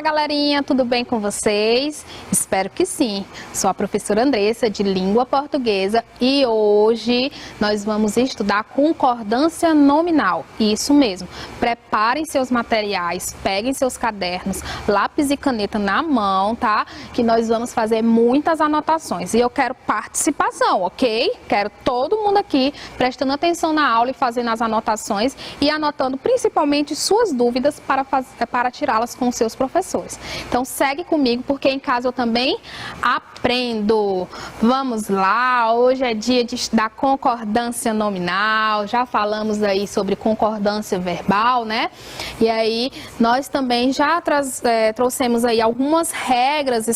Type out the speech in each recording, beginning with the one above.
Olá, galerinha, tudo bem com vocês? Espero que sim. Sou a professora Andressa, de Língua Portuguesa, e hoje nós vamos estudar concordância nominal. Isso mesmo. Preparem seus materiais, peguem seus cadernos, lápis e caneta na mão, tá? Que nós vamos fazer muitas anotações. E eu quero participação, ok? Quero todo mundo aqui prestando atenção na aula e fazendo as anotações e anotando principalmente suas dúvidas para tirá-las com os seus professores. Então segue comigo, porque em casa eu também aprendo. Vamos lá, hoje é dia da concordância nominal, já falamos aí sobre concordância verbal, né? E aí nós também já trouxemos aí algumas regras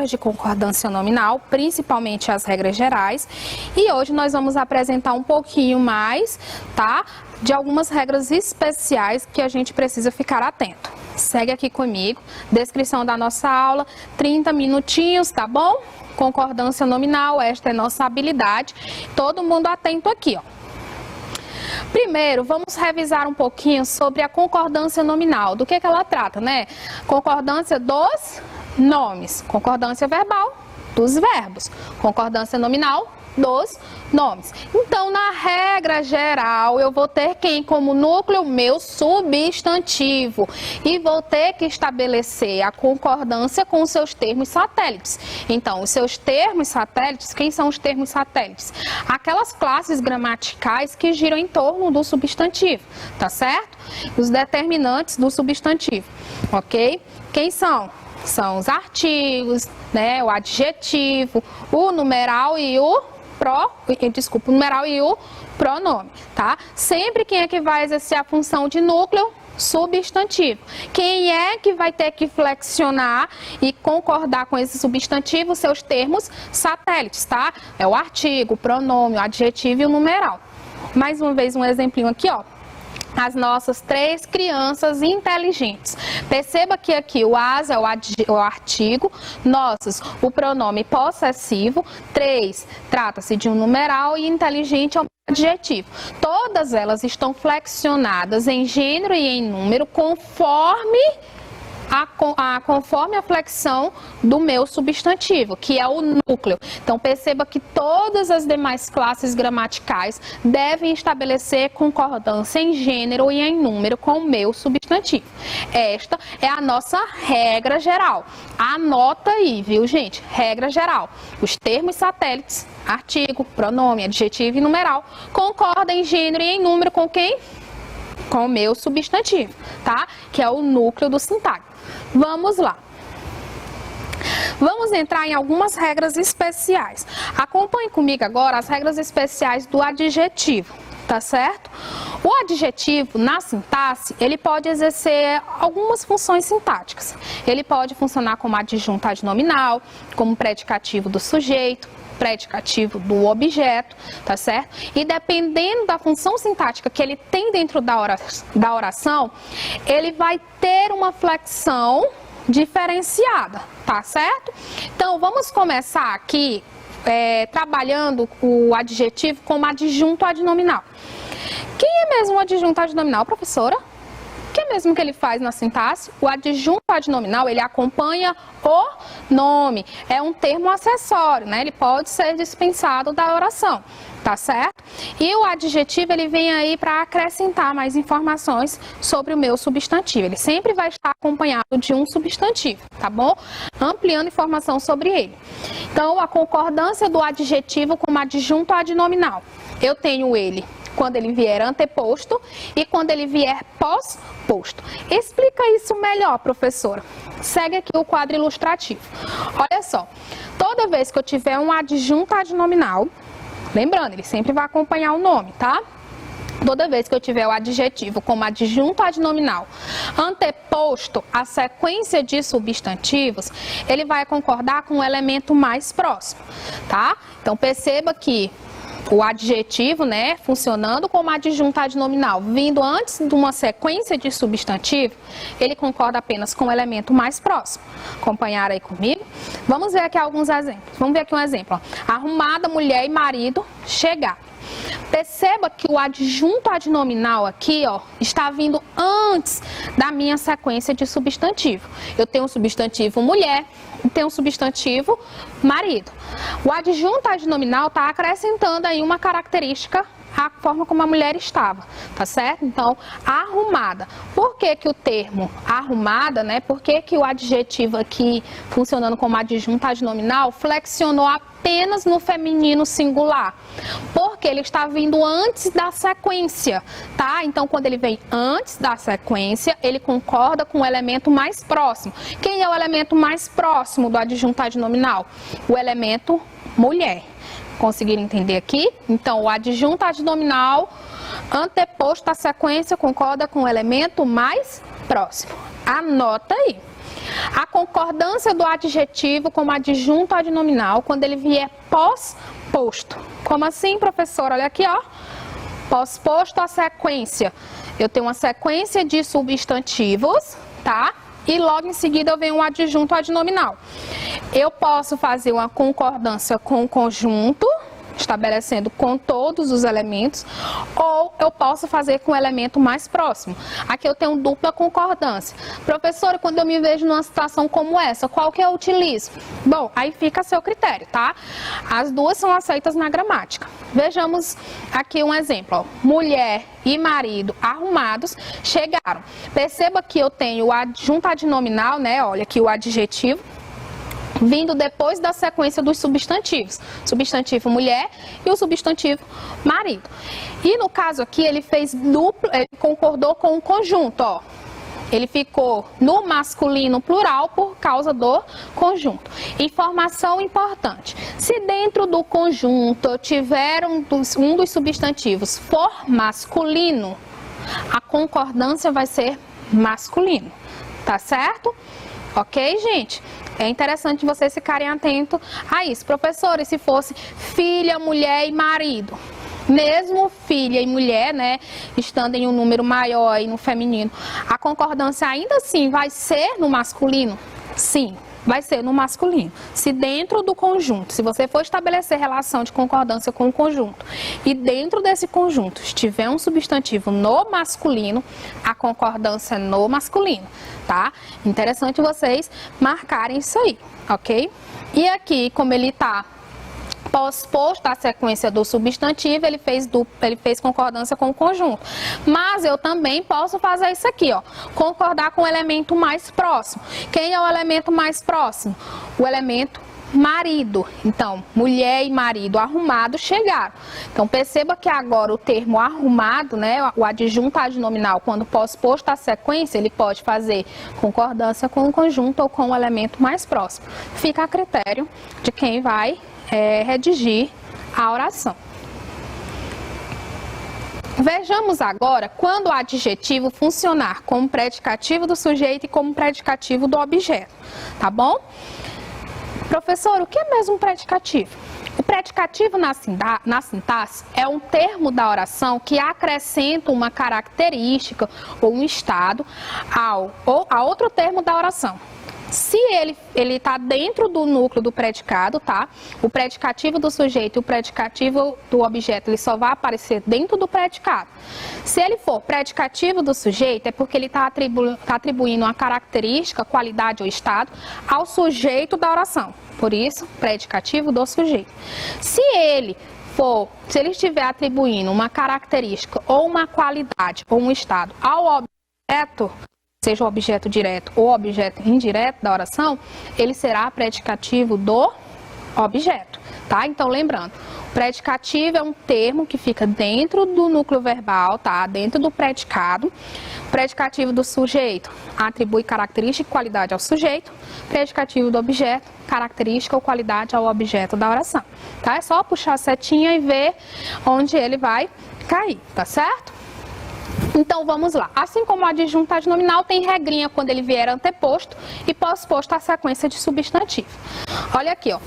de concordância nominal, principalmente as regras gerais, e hoje nós vamos apresentar um pouquinho mais, tá? De algumas regras especiais que a gente precisa ficar atento. Segue aqui comigo, descrição da nossa aula, 30 minutinhos, tá bom? Concordância nominal, esta é nossa habilidade. Todo mundo atento aqui, ó. Primeiro, vamos revisar um pouquinho sobre a concordância nominal. Do que ela trata, né? Concordância dos nomes, concordância verbal dos verbos, concordância nominal dos nomes. Então, na regra geral, eu vou ter quem como núcleo? Meu substantivo. E vou ter que estabelecer a concordância com os seus termos satélites. Então, os seus termos satélites, quem são os termos satélites? Aquelas classes gramaticais que giram em torno do substantivo, tá certo? Os determinantes do substantivo, ok? Quem são? São os artigos, né? O adjetivo, o numeral e o numeral e o pronome, tá? Sempre quem é que vai exercer a função de núcleo? Substantivo. Quem é que vai ter que flexionar e concordar com esse substantivo? Seus termos satélites, tá? É o artigo, o pronome, o adjetivo e o numeral. Mais uma vez um exemplinho aqui, ó. As nossas 3 crianças inteligentes. Perceba que aqui o as é o artigo, nossos, o pronome possessivo, 3 trata-se de um numeral e inteligente é um adjetivo. Todas elas estão flexionadas em gênero e em número conforme a flexão do meu substantivo, que é o núcleo. Então, perceba que todas as demais classes gramaticais devem estabelecer concordância em gênero e em número com o meu substantivo. Esta é a nossa regra geral. Anota aí, viu, gente? Regra geral. Os termos satélites, artigo, pronome, adjetivo e numeral, concordam em gênero e em número com quem? Com o meu substantivo, tá? Que é o núcleo do sintagma. Vamos lá. Vamos entrar em algumas regras especiais. Acompanhe comigo agora as regras especiais do adjetivo, tá certo? O adjetivo, na sintaxe, ele pode exercer algumas funções sintáticas. Ele pode funcionar como adjunto adnominal, como predicativo do sujeito, predicativo do objeto, tá certo? E dependendo da função sintática que ele tem dentro da oração, ele vai ter uma flexão diferenciada, tá certo? Então, vamos começar aqui trabalhando o adjetivo como adjunto adnominal. Quem é mesmo o adjunto adnominal, professora? O que é mesmo que ele faz na sintaxe? O adjunto adnominal, ele acompanha o nome. É um termo acessório, né? Ele pode ser dispensado da oração, tá certo? E o adjetivo, ele vem aí para acrescentar mais informações sobre o meu substantivo. Ele sempre vai estar acompanhado de um substantivo, tá bom? Ampliando informação sobre ele. Então, a concordância do adjetivo como adjunto adnominal. Eu tenho ele quando ele vier anteposto e quando ele vier pós-posto. Explica isso melhor, professora. Segue aqui o quadro ilustrativo. Olha só, toda vez que eu tiver um adjunto adnominal, lembrando, ele sempre vai acompanhar o nome, tá? Toda vez que eu tiver o adjetivo como adjunto adnominal anteposto à sequência de substantivos, ele vai concordar com o elemento mais próximo, tá? Então, perceba que o adjetivo, né, funcionando como adjunto adnominal, vindo antes de uma sequência de substantivo, ele concorda apenas com o elemento mais próximo. Acompanhar aí comigo? Vamos ver aqui alguns exemplos. Vamos ver aqui um exemplo. Ó. Arrumada, mulher e marido chegar. Perceba que o adjunto adnominal aqui, ó, está vindo antes da minha sequência de substantivo. Eu tenho um substantivo mulher e tenho um substantivo marido. O adjunto adnominal está acrescentando aí uma característica a forma como a mulher estava, tá certo? Então, arrumada. Por que que o termo arrumada, né? Por que que o adjetivo aqui, funcionando como adjunto adnominal, flexionou apenas no feminino singular? Porque ele está vindo antes da sequência, tá? Então, quando ele vem antes da sequência, ele concorda com o elemento mais próximo. Quem é o elemento mais próximo do adjunto adnominal? O elemento mulher. Conseguiram entender aqui? Então, o adjunto adnominal anteposto à sequência concorda com o elemento mais próximo. Anota aí. A concordância do adjetivo com o adjunto adnominal quando ele vier pós-posto. Como assim, professora? Olha aqui, ó. Pós-posto à sequência. Eu tenho uma sequência de substantivos, tá? E logo em seguida eu venho um adjunto adnominal. Eu posso fazer uma concordância com o conjunto, estabelecendo com todos os elementos, ou eu posso fazer com o elemento mais próximo. Aqui eu tenho dupla concordância. Professora, quando eu me vejo numa situação como essa, qual que eu utilizo? Bom, aí fica a seu critério, tá? As duas são aceitas na gramática. Vejamos aqui um exemplo, ó. Mulher e marido arrumados chegaram. Perceba que eu tenho o adjunto adnominal, né? Olha aqui o adjetivo, vindo depois da sequência dos substantivos. Substantivo mulher e o substantivo marido. E no caso aqui ele fez duplo, ele concordou com o conjunto, ó. Ele ficou no masculino plural por causa do conjunto. Informação importante. Se dentro do conjunto eu tiver um dos substantivos for masculino, a concordância vai ser masculino. Tá certo? Ok, gente? É interessante vocês ficarem atentos a isso. Professor, e se fosse filha, mulher e marido? Mesmo filha e mulher, né, estando em um número maior aí no feminino, a concordância ainda assim vai ser no masculino? Sim, vai ser no masculino. Se dentro do conjunto, se você for estabelecer relação de concordância com o conjunto e dentro desse conjunto estiver um substantivo no masculino, a concordância é no masculino, tá? Interessante vocês marcarem isso aí, ok? E aqui, como ele tá pós-posto à sequência do substantivo, ele fez concordância com o conjunto. Mas eu também posso fazer isso aqui, ó, concordar com o elemento mais próximo. Quem é o elemento mais próximo? O elemento marido. Então, mulher e marido arrumados chegaram. Então, perceba que agora o termo arrumado, né, o adjunto adnominal, quando pós-posto à sequência, ele pode fazer concordância com o conjunto ou com o elemento mais próximo. Fica a critério de quem vai redigir a oração. Vejamos agora quando o adjetivo funcionar como predicativo do sujeito e como predicativo do objeto, tá bom? Professor, o que é mesmo um predicativo? O predicativo na sintaxe é um termo da oração que acrescenta uma característica ou um estado a outro termo da oração. Se ele está dentro do núcleo do predicado, tá? O predicativo do sujeito e o predicativo do objeto, ele só vai aparecer dentro do predicado. Se ele for predicativo do sujeito, é porque ele está atribuindo uma característica, qualidade ou estado ao sujeito da oração. Por isso, predicativo do sujeito. Se ele estiver atribuindo uma característica ou uma qualidade ou um estado ao objeto, seja o objeto direto ou objeto indireto da oração, ele será predicativo do objeto, tá? Então, lembrando, predicativo é um termo que fica dentro do núcleo verbal, tá? Dentro do predicado. Predicativo do sujeito atribui característica e qualidade ao sujeito. Predicativo do objeto, característica ou qualidade ao objeto da oração, tá? É só puxar a setinha e ver onde ele vai cair, tá certo? Então, vamos lá. Assim como o adjunto adnominal tem regrinha quando ele vier anteposto e pós-posto à sequência de substantivo. Olha aqui, ó.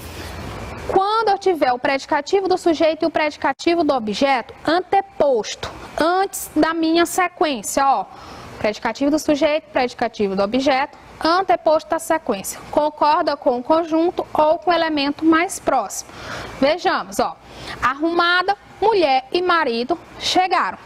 Quando eu tiver o predicativo do sujeito e o predicativo do objeto anteposto, antes da minha sequência, ó. Predicativo do sujeito, predicativo do objeto, anteposto à sequência. Concorda com o conjunto ou com o elemento mais próximo. Vejamos, ó. Arrumada, mulher e marido chegaram.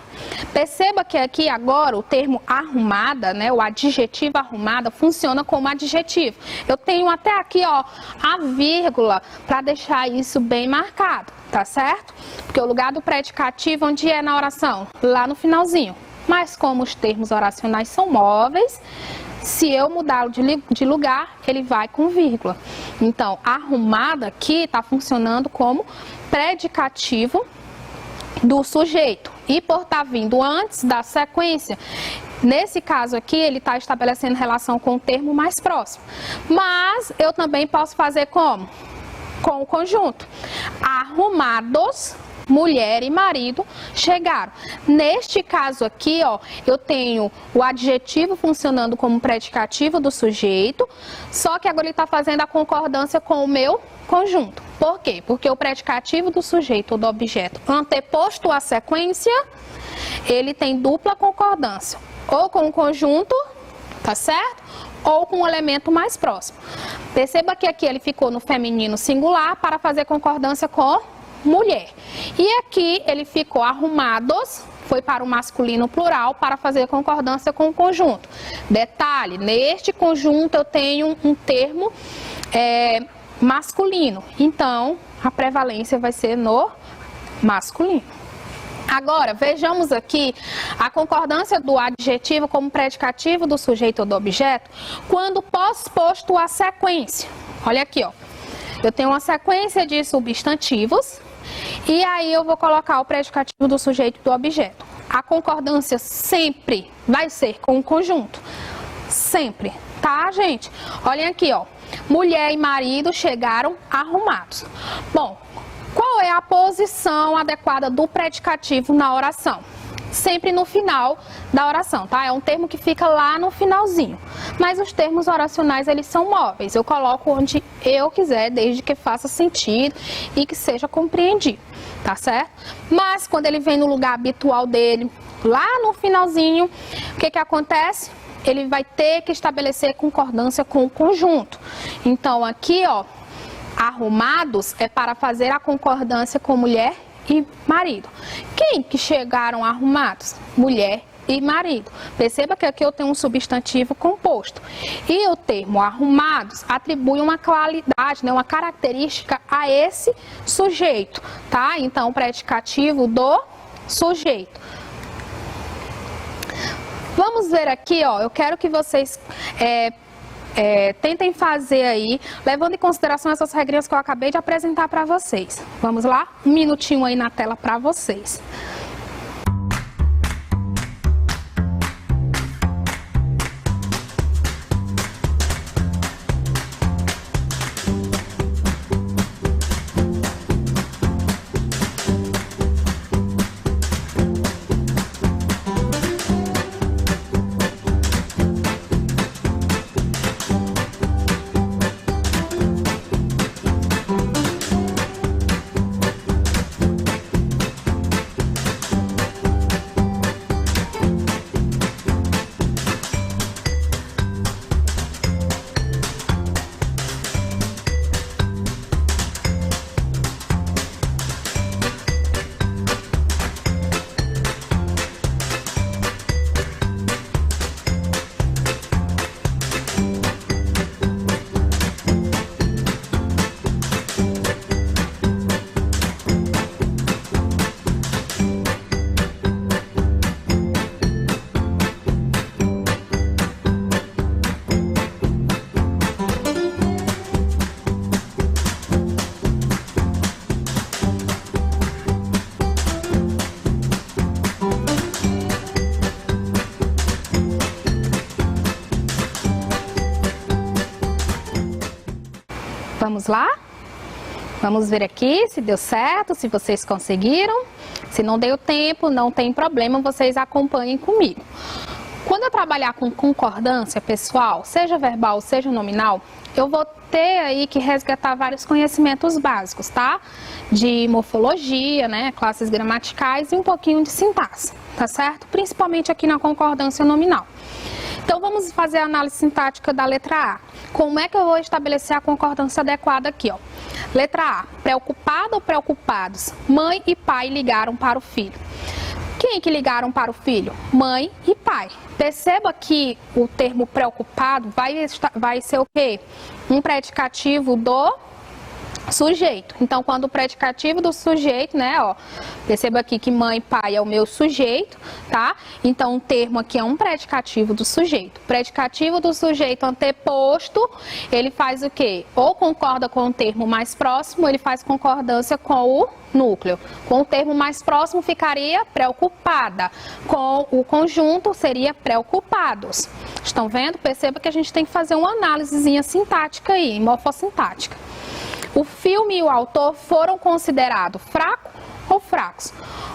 Perceba que aqui agora o termo arrumada, né, o adjetivo arrumada, funciona como adjetivo. Eu tenho até aqui, ó, a vírgula para deixar isso bem marcado, tá certo? Porque o lugar do predicativo, onde é na oração? Lá no finalzinho. Mas como os termos oracionais são móveis, se eu mudá-lo de lugar, ele vai com vírgula. Então, arrumada aqui está funcionando como predicativo do sujeito. E por estar vindo antes da sequência, nesse caso aqui, ele está estabelecendo relação com o termo mais próximo. Mas eu também posso fazer como? Com o conjunto. Arrumados, mulher e marido chegaram. Neste caso aqui, ó, eu tenho o adjetivo funcionando como predicativo do sujeito, só que agora ele está fazendo a concordância com o meu conjunto. Por quê? Porque o predicativo do sujeito ou do objeto anteposto à sequência, ele tem dupla concordância, ou com o conjunto, tá certo? Ou com o elemento mais próximo. Perceba que aqui ele ficou no feminino singular para fazer concordância com mulher. E aqui ele ficou arrumados, foi para o masculino plural para fazer concordância com o conjunto. Detalhe, neste conjunto eu tenho um termo masculino, então a prevalência vai ser no masculino. Agora, vejamos aqui a concordância do adjetivo como predicativo do sujeito ou do objeto quando posposto à sequência. Olha aqui, ó. Eu tenho uma sequência de substantivos e aí eu vou colocar o predicativo do sujeito e do objeto. A concordância sempre vai ser com o conjunto. Sempre, tá, gente? Olhem aqui, ó. Mulher e marido chegaram arrumados. Bom, qual é a posição adequada do predicativo na oração? Sempre no final da oração, tá? É um termo que fica lá no finalzinho. Mas os termos oracionais, eles são móveis. Eu coloco onde eu quiser, desde que faça sentido e que seja compreendido, tá certo? Mas quando ele vem no lugar habitual dele, lá no finalzinho, o que que acontece? Ele vai ter que estabelecer concordância com o conjunto. Então aqui, ó, arrumados é para fazer a concordância com mulher e marido. Quem que chegaram arrumados? Mulher e marido. Perceba que aqui eu tenho um substantivo composto. E o termo arrumados atribui uma qualidade, né, uma característica a esse sujeito, tá? Então, predicativo do sujeito. Vamos ver aqui, ó, eu quero que vocês tentem fazer aí, levando em consideração essas regrinhas que eu acabei de apresentar para vocês. Vamos lá? Um minutinho aí na tela para vocês. Vamos lá? Vamos ver aqui se deu certo, se vocês conseguiram. Se não deu tempo, não tem problema, vocês acompanhem comigo. Quando eu trabalhar com concordância, pessoal, seja verbal, seja nominal, eu vou ter aí que resgatar vários conhecimentos básicos, tá? De morfologia, né, classes gramaticais e um pouquinho de sintaxe, tá certo? Principalmente aqui na concordância nominal. Então, vamos fazer a análise sintática da letra A. Como é que eu vou estabelecer a concordância adequada aqui, ó? Letra A, preocupada ou preocupados? Mãe e pai ligaram para o filho. Quem que ligaram para o filho? Mãe e pai. Perceba que o termo preocupado vai ser o quê? Um predicativo do sujeito. Então, quando o predicativo do sujeito, né, ó, perceba aqui que mãe e pai é o meu sujeito, tá? Então, o termo aqui é um predicativo do sujeito. Predicativo do sujeito anteposto, ele faz o quê? Ou concorda com o termo mais próximo, ele faz concordância com o núcleo. Com o termo mais próximo ficaria preocupada. Com o conjunto seria preocupados. Estão vendo? Perceba que a gente tem que fazer uma análisezinha sintática aí, morfossintática. O filme e o autor foram considerados fracos ou fracos?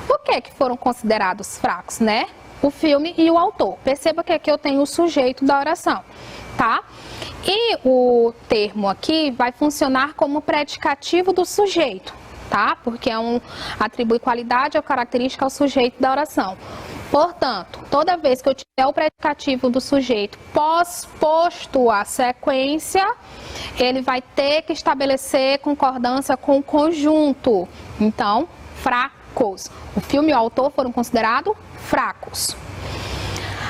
O que foram considerados fracos, né? O filme e o autor. Perceba que aqui eu tenho o sujeito da oração, tá? E o termo aqui vai funcionar como predicativo do sujeito, tá? Porque atribui qualidade ou característica ao sujeito da oração. Portanto, toda vez que eu tiver o predicativo do sujeito pós-posto à sequência, ele vai ter que estabelecer concordância com o conjunto. Então, fracos. O filme e o autor foram considerados fracos.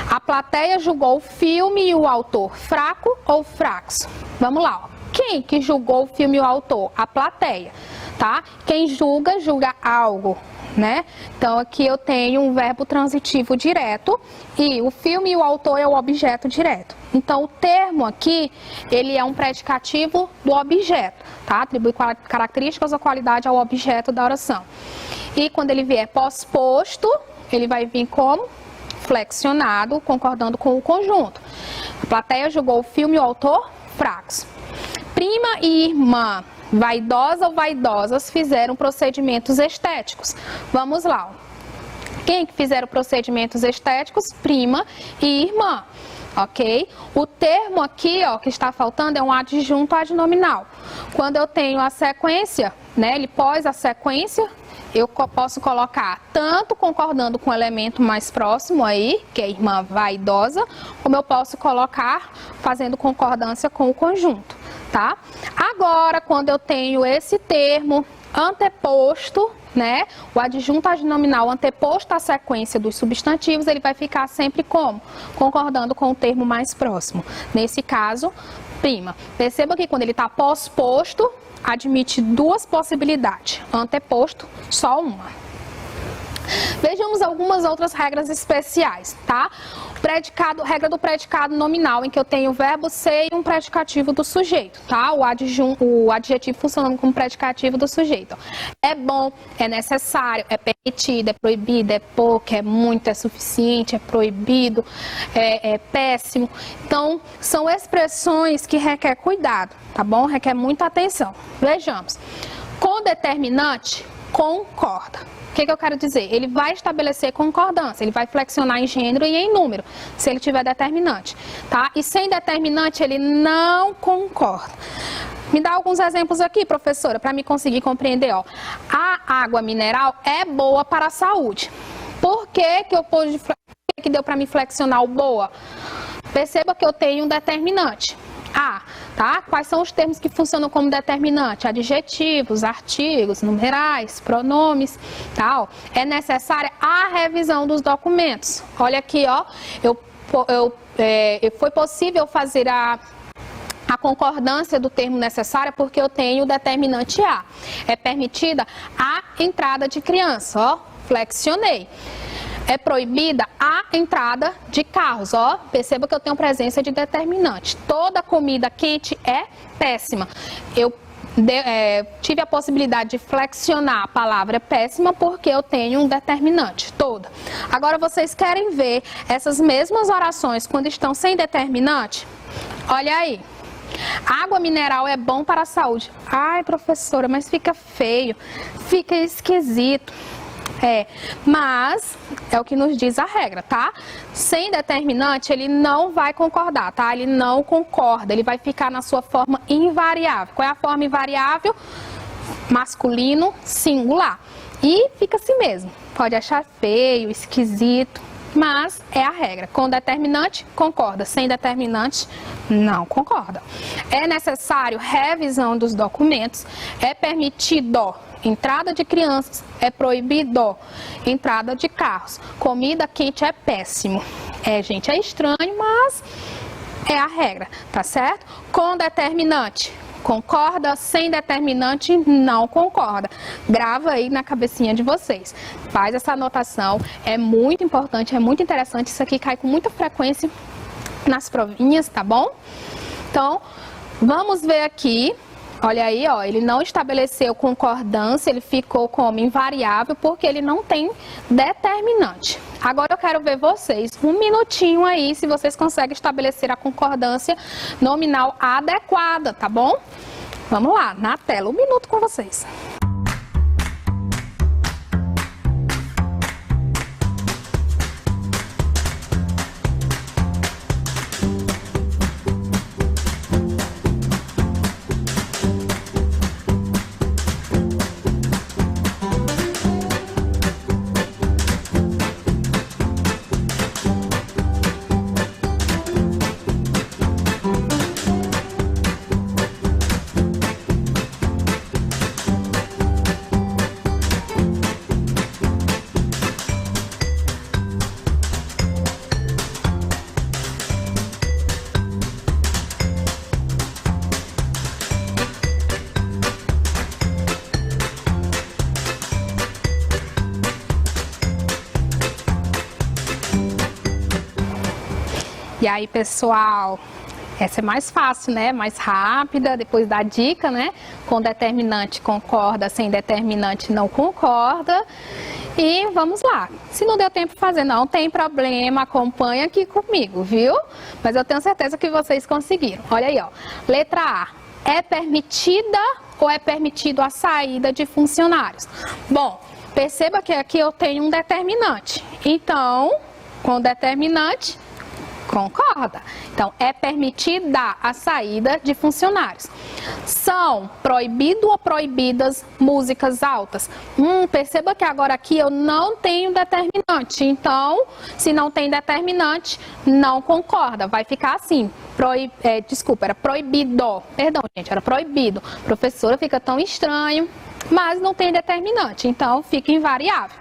A plateia julgou o filme e o autor fraco ou fracos? Vamos lá, ó. Quem que julgou o filme e o autor? A plateia, tá? Quem julga, julga algo, né? Então aqui eu tenho um verbo transitivo direto e o filme e o autor é o objeto direto. Então o termo aqui, ele é um predicativo do objeto, tá? Atribui características ou qualidade ao objeto da oração. E quando ele vier pós-posto, ele vai vir como flexionado, concordando com o conjunto. A plateia julgou o filme e o autor fracos. Prima e irmã, vaidosa ou vaidosas, fizeram procedimentos estéticos. Vamos lá. Quem que fizeram procedimentos estéticos? Prima e irmã. Ok? O termo aqui, ó, que está faltando é um adjunto adnominal. Quando eu tenho a sequência, né, ele pós a sequência, eu posso colocar tanto concordando com o elemento mais próximo aí, que é a irmã vaidosa, como eu posso colocar fazendo concordância com o conjunto, tá? Agora, quando eu tenho esse termo anteposto, né, o adjunto adnominal anteposto à sequência dos substantivos, ele vai ficar sempre como? Concordando com o termo mais próximo. Nesse caso, prima. Perceba que quando ele está pós-posto, admite duas possibilidades. Anteposto, só uma. Vejamos algumas outras regras especiais, tá? Regra do predicado nominal, em que eu tenho o verbo ser e um predicativo do sujeito, tá? O adjetivo funcionando como predicativo do sujeito. É bom, é necessário, é permitido, é proibido, é pouco, é muito, é suficiente, é proibido, é péssimo. Então, são expressões que requer cuidado, tá bom? Requer muita atenção. Vejamos. Com determinante, concorda. O que eu quero dizer? Ele vai estabelecer concordância, ele vai flexionar em gênero e em número, se ele tiver determinante, tá? E sem determinante, ele não concorda. Me dá alguns exemplos aqui, professora, para me conseguir compreender, ó. A água mineral é boa para a saúde. Por que que deu para me flexionar o boa? Perceba que eu tenho um determinante. Tá? Quais são os termos que funcionam como determinante? Adjetivos, artigos, numerais, pronomes, tal. É necessária a revisão dos documentos. Olha aqui, ó, foi possível fazer a concordância do termo necessária porque eu tenho o determinante a. É permitida a entrada de criança, ó, flexionei. É proibida a entrada de carros, ó, perceba que eu tenho presença de determinante. Toda comida quente é péssima. Eu tive a possibilidade de flexionar a palavra péssima porque eu tenho um determinante, toda. Agora vocês querem ver essas mesmas orações quando estão sem determinante? Olha aí. Água mineral é bom para a saúde. Ai, professora, mas fica feio, fica esquisito. Mas é o que nos diz a regra, tá? Sem determinante, ele não vai concordar, tá? Ele não concorda, ele vai ficar na sua forma invariável. Qual é a forma invariável? Masculino, singular. E fica assim mesmo. Pode achar feio, esquisito, mas é a regra. Com determinante, concorda. Sem determinante, não concorda. É necessário revisão dos documentos. É permitido entrada de crianças. É proibido entrada de carros. Comida quente é péssimo. Gente, é estranho, mas é a regra, tá certo? Com determinante, concorda? Sem determinante, não concorda. Grava aí na cabecinha de vocês. Faz essa anotação, é muito importante, é muito interessante. Isso aqui cai com muita frequência nas provinhas, tá bom? Então, vamos ver aqui. Olha aí, ó, ele não estabeleceu concordância, ele ficou como invariável porque ele não tem determinante. Agora eu quero ver vocês, um minutinho aí, se vocês conseguem estabelecer a concordância nominal adequada, tá bom? Vamos lá, na tela, um minuto com vocês. E aí, pessoal, essa é mais fácil, né? Mais rápida, depois da dica, né? Com determinante concorda, sem determinante não concorda. E vamos lá. Se não deu tempo de fazer, não tem problema, acompanha aqui comigo, viu? Mas eu tenho certeza que vocês conseguiram. Olha aí, ó. Letra A. É permitida ou é permitido a saída de funcionários? Bom, perceba que aqui eu tenho um determinante. Então, com determinante, concorda? Então, é permitida a saída de funcionários. São proibido ou proibidas músicas altas? Perceba que agora aqui eu não tenho determinante. Então, se não tem determinante, não concorda. Vai ficar assim. Era proibido. Perdão, gente, era proibido. Professora, fica tão estranho, mas não tem determinante. Então, fica invariável.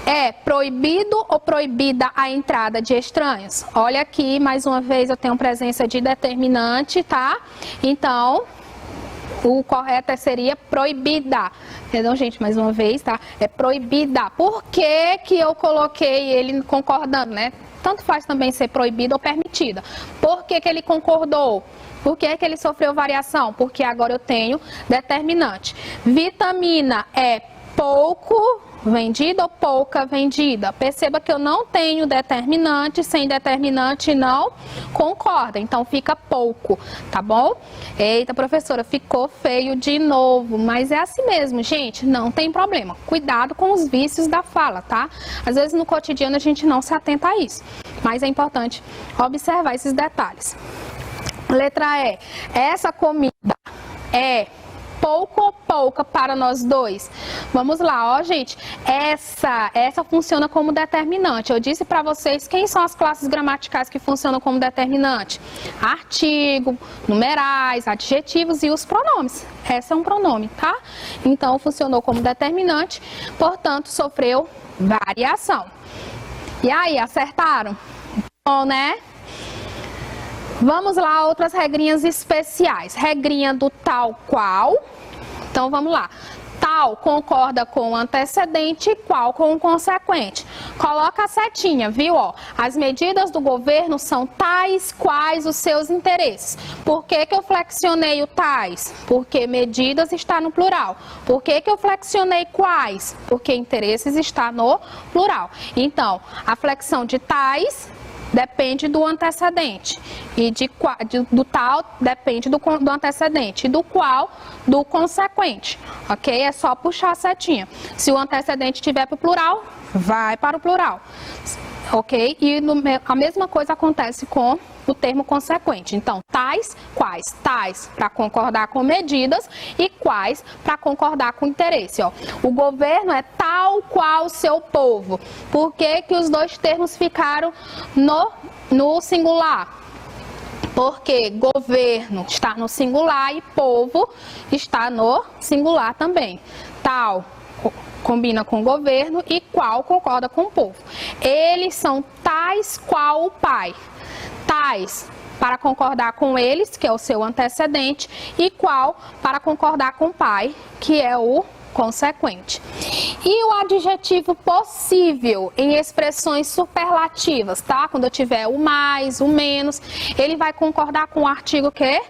É proibido ou proibida a entrada de estranhos? Olha aqui, mais uma vez eu tenho presença de determinante, tá? Então, o correto seria proibida. Perdão, gente, mais uma vez, tá? É proibida. Por que que eu coloquei ele concordando, né? Tanto faz também ser proibida ou permitida. Por que que ele concordou? Por que que ele sofreu variação? Porque agora eu tenho determinante. Vitamina é pouco vendida ou pouca vendida? Perceba que eu não tenho determinante, sem determinante não concorda, então fica pouco, tá bom? Eita, professora, ficou feio de novo, mas é assim mesmo, gente, não tem problema. Cuidado com os vícios da fala, tá? Às vezes no cotidiano a gente não se atenta a isso, mas é importante observar esses detalhes. Letra E. Essa comida é pouco ou pouca para nós dois? Vamos lá, ó, gente. Essa funciona como determinante. Eu disse para vocês quem são as classes gramaticais que funcionam como determinante. Artigo, numerais, adjetivos e os pronomes. Essa é um pronome, tá? Então, funcionou como determinante, portanto, sofreu variação. E aí, acertaram? Bom, né? Vamos lá, outras regrinhas especiais. Regrinha do tal qual. Então, vamos lá. Tal concorda com o antecedente, qual com o consequente. Coloca a setinha, viu? Ó, as medidas do governo são tais quais os seus interesses. Por que que eu flexionei o tais? Porque medidas está no plural. Por que que eu flexionei quais? Porque interesses está no plural. Então, a flexão de tais depende do antecedente, e do tal depende do antecedente, e do qual, do consequente, ok? É só puxar a setinha. Se o antecedente estiver para o plural, vai para o plural. ok? E a mesma coisa acontece com o termo consequente. Então, tais, quais? Tais para concordar com medidas e quais para concordar com interesse. Ó. O governo é tal qual seu povo. Por que que os dois termos ficaram no singular? Porque governo está no singular e povo está no singular também. Tal combina com governo e qual concorda com o povo. Eles são tais qual o pai. Tais para concordar com eles, que é o seu antecedente, e qual para concordar com o pai, que é o consequente. E o adjetivo possível em expressões superlativas, tá? Quando eu tiver o mais, o menos, ele vai concordar com o artigo que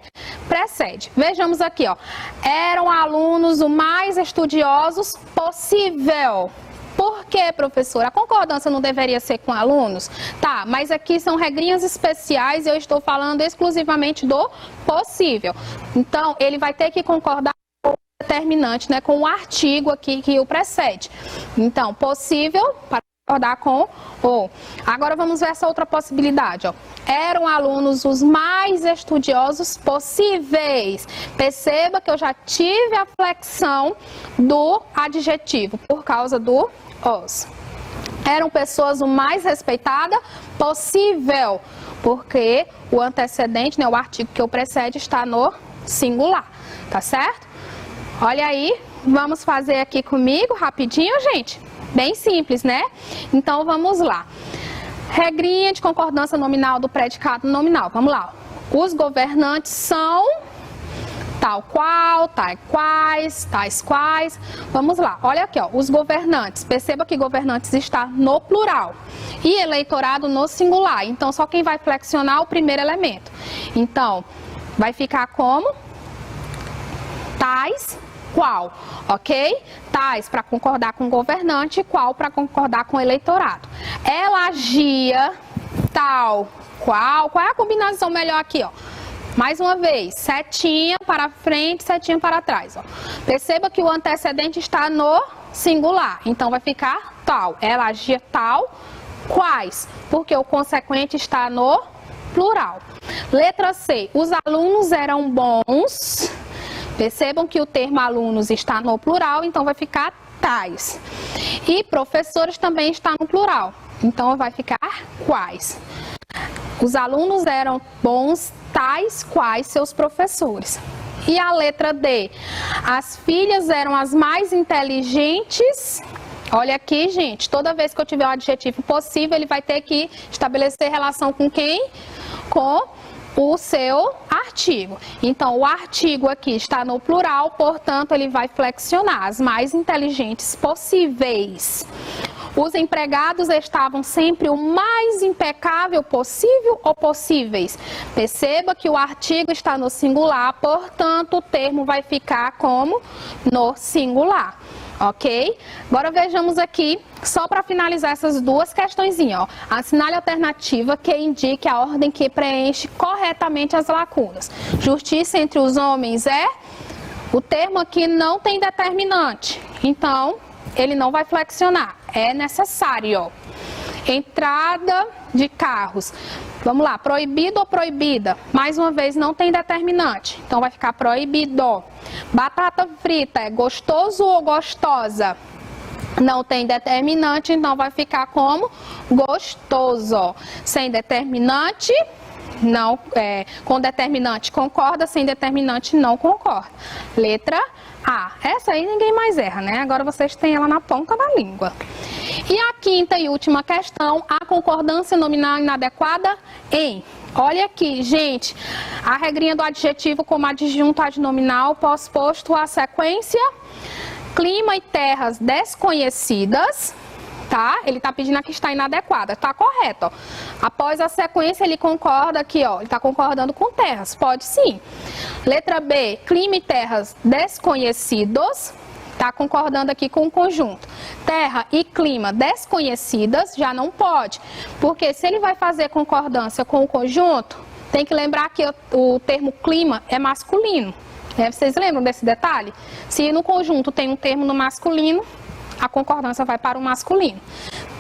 precede. Vejamos aqui, ó. Eram alunos o mais estudiosos possível. Por que, professora? A concordância não deveria ser com alunos? Tá, mas aqui são regrinhas especiais e eu estou falando exclusivamente do possível. Então, ele vai ter que concordar com o determinante, né, com o artigo aqui que o precede. Então, possível para concordar com o. Agora vamos ver essa outra possibilidade, ó. Eram alunos os mais estudiosos possíveis. Perceba que eu já tive a flexão do adjetivo por causa do os. Eram pessoas o mais respeitada possível, porque o antecedente, né, o artigo que o precede está no singular, tá certo? Olha aí, vamos fazer aqui comigo rapidinho, gente. Bem simples, né? Então vamos lá. Regrinha de concordância nominal do predicado nominal. Vamos lá. Os governantes são tal qual, tais quais. Vamos lá. Olha aqui, ó. Os governantes. Perceba que governantes está no plural e eleitorado no singular. Então, só quem vai flexionar o primeiro elemento. Então, vai ficar como tais qual, ok? Tais para concordar com o governante, qual para concordar com o eleitorado. Ela agia tal qual. Qual é a combinação melhor aqui, ó? Mais uma vez, setinha para frente, setinha para trás, ó. Perceba que o antecedente está no singular, então vai ficar tal. Ela agia tal quais, porque o consequente está no plural. Letra C, os alunos eram bons. Percebam que o termo alunos está no plural, então vai ficar tais. E professores também está no plural, então vai ficar quais. Os alunos eram bons, tais quais seus professores. E a letra D, as filhas eram as mais inteligentes. Olha aqui, gente, toda vez que eu tiver o adjetivo possível, ele vai ter que estabelecer relação com quem? Com o seu artigo. Então, o artigo aqui está no plural, portanto, ele vai flexionar as mais inteligentes possíveis. Os empregados estavam sempre o mais impecável possível ou possíveis. Perceba que o artigo está no singular, portanto, o termo vai ficar como no singular. Ok? Agora vejamos aqui, só para finalizar essas duas questõezinhas, ó. Assinale a alternativa que indique a ordem que preenche corretamente as lacunas. Justiça entre os homens é? O termo aqui não tem determinante, então ele não vai flexionar, é necessário. Entrada de carros. Vamos lá, proibido ou proibida? Mais uma vez, não tem determinante, então vai ficar proibido. Batata frita é gostoso ou gostosa? Não tem determinante, então vai ficar como gostoso. Sem determinante, não, com determinante concorda, sem determinante não concorda. Letra A. Essa aí ninguém mais erra, né? Agora vocês têm ela na ponta da língua. E a quinta e última questão, a concordância nominal inadequada em. Olha aqui, gente, a regrinha do adjetivo como adjunto adnominal pós-posto à sequência, clima e terras desconhecidas, tá? Ele tá pedindo aqui está inadequada, tá correto, ó. Após a sequência ele concorda aqui, ó, ele tá concordando com terras, pode sim. Letra B, clima e terras desconhecidos. Está concordando aqui com o conjunto. Terra e clima desconhecidas já não pode, porque se ele vai fazer concordância com o conjunto, tem que lembrar que o termo clima é masculino. Vocês lembram desse detalhe? Se no conjunto tem um termo no masculino, a concordância vai para o masculino.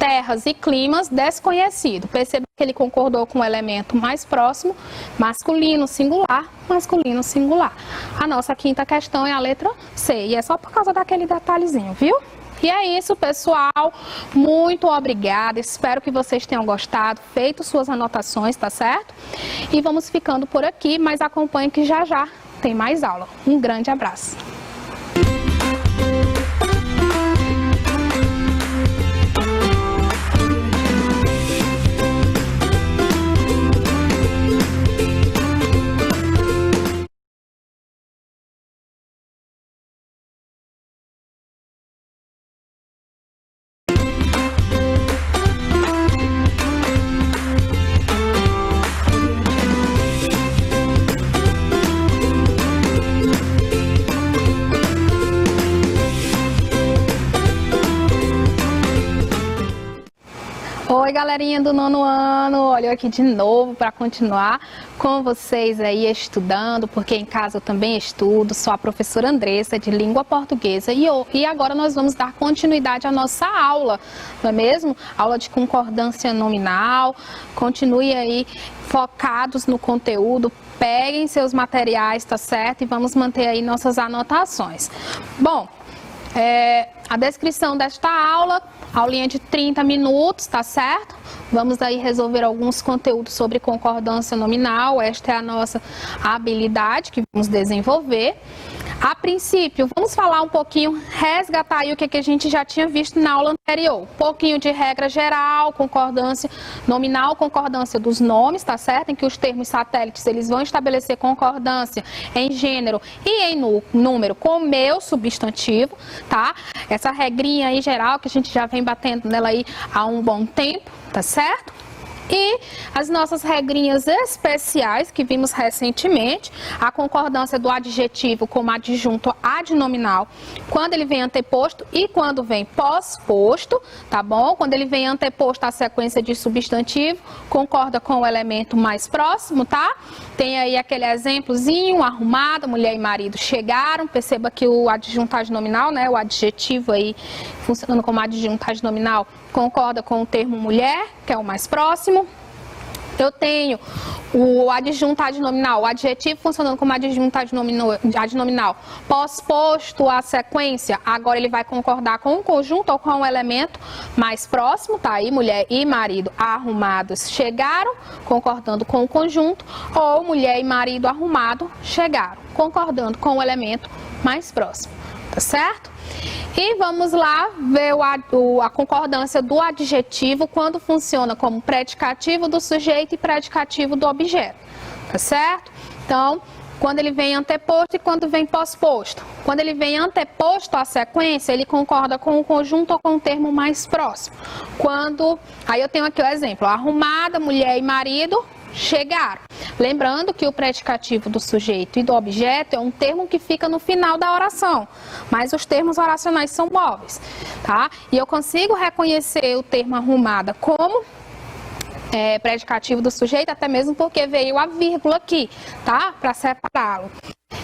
terras e climas desconhecido. Perceba que ele concordou com o elemento mais próximo, masculino singular, masculino singular. A nossa quinta questão é a letra C, e é só por causa daquele detalhezinho, viu? E é isso, pessoal. Muito obrigada. Espero que vocês tenham gostado, feito suas anotações, tá certo? E vamos ficando por aqui, mas acompanhe que já já tem mais aula. Um grande abraço. Oi, galerinha do 9º ano, olha eu aqui de novo para continuar com vocês aí estudando, porque em casa eu também estudo, sou a professora Andressa de língua portuguesa e agora nós vamos dar continuidade à nossa aula, não é mesmo? Aula de concordância nominal. Continue aí focados no conteúdo, peguem seus materiais, tá certo? E vamos manter aí nossas anotações. Bom, a descrição desta aula, aulinha de 30 minutos, tá certo? Vamos aí resolver alguns conteúdos sobre concordância nominal. Esta é a nossa habilidade que vamos desenvolver. A princípio, vamos falar um pouquinho, resgatar aí o que a gente já tinha visto na aula anterior. Um pouquinho de regra geral, concordância nominal, concordância dos nomes, tá certo? Em que os termos satélites, eles vão estabelecer concordância em gênero e em número com o meu substantivo, tá? Essa regrinha aí geral que a gente já vem batendo nela aí há um bom tempo, tá certo? E as nossas regrinhas especiais que vimos recentemente, a concordância do adjetivo como adjunto adnominal, quando ele vem anteposto e quando vem pós-posto, tá bom? Quando ele vem anteposto à sequência de substantivo, concorda com o elemento mais próximo, tá? Tem aí aquele exemplozinho, arrumada, mulher e marido chegaram. Perceba que o adjunto adnominal, né, o adjetivo aí funcionando como adjunto adnominal, concorda com o termo mulher, que é o mais próximo. Eu tenho o adjunto adnominal, o adjetivo funcionando como adjunto adnominal, pós-posto à sequência, agora ele vai concordar com o conjunto ou com o elemento mais próximo, tá aí, mulher e marido arrumados chegaram, concordando com o conjunto, ou mulher e marido arrumado chegaram, concordando com o elemento mais próximo, tá certo? E vamos lá ver a concordância do adjetivo quando funciona como predicativo do sujeito e predicativo do objeto, tá certo? Então, quando ele vem anteposto e quando vem pós-posto. Quando ele vem anteposto à sequência, ele concorda com o conjunto ou com o termo mais próximo. Aí eu tenho aqui o exemplo, arrumada, mulher e marido chegaram. Lembrando que o predicativo do sujeito e do objeto é um termo que fica no final da oração, mas os termos oracionais são móveis, tá? E eu consigo reconhecer o termo arrumada como predicativo do sujeito, até mesmo porque veio a vírgula aqui, tá? Para separá-lo.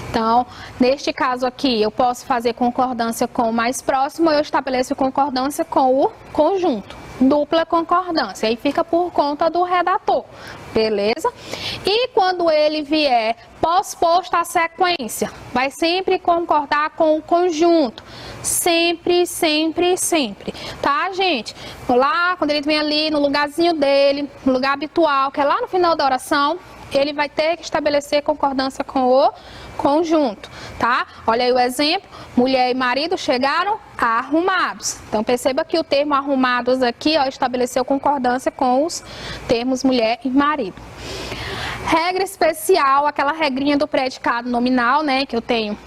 Então, neste caso aqui, eu posso fazer concordância com o mais próximo, eu estabeleço concordância com o conjunto. Dupla concordância, aí fica por conta do redator, beleza? E quando ele vier pós-posto à sequência, vai sempre concordar com o conjunto, sempre, sempre, sempre, tá, gente? Lá, quando ele vem ali no lugarzinho dele, no lugar habitual, que é lá no final da oração, ele vai ter que estabelecer concordância com o conjunto, tá? Olha aí o exemplo, mulher e marido chegaram arrumados. Então perceba que o termo arrumados aqui, ó, estabeleceu concordância com os termos mulher e marido. Regra especial, aquela regrinha do predicado nominal, né, que eu tenho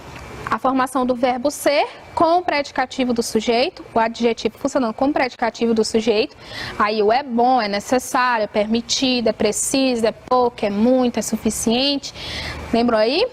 a formação do verbo ser com o predicativo do sujeito, o adjetivo funcionando como predicativo do sujeito. Aí o é bom, é necessário, é permitido, é preciso, é pouco, é muito, é suficiente. Lembrou aí?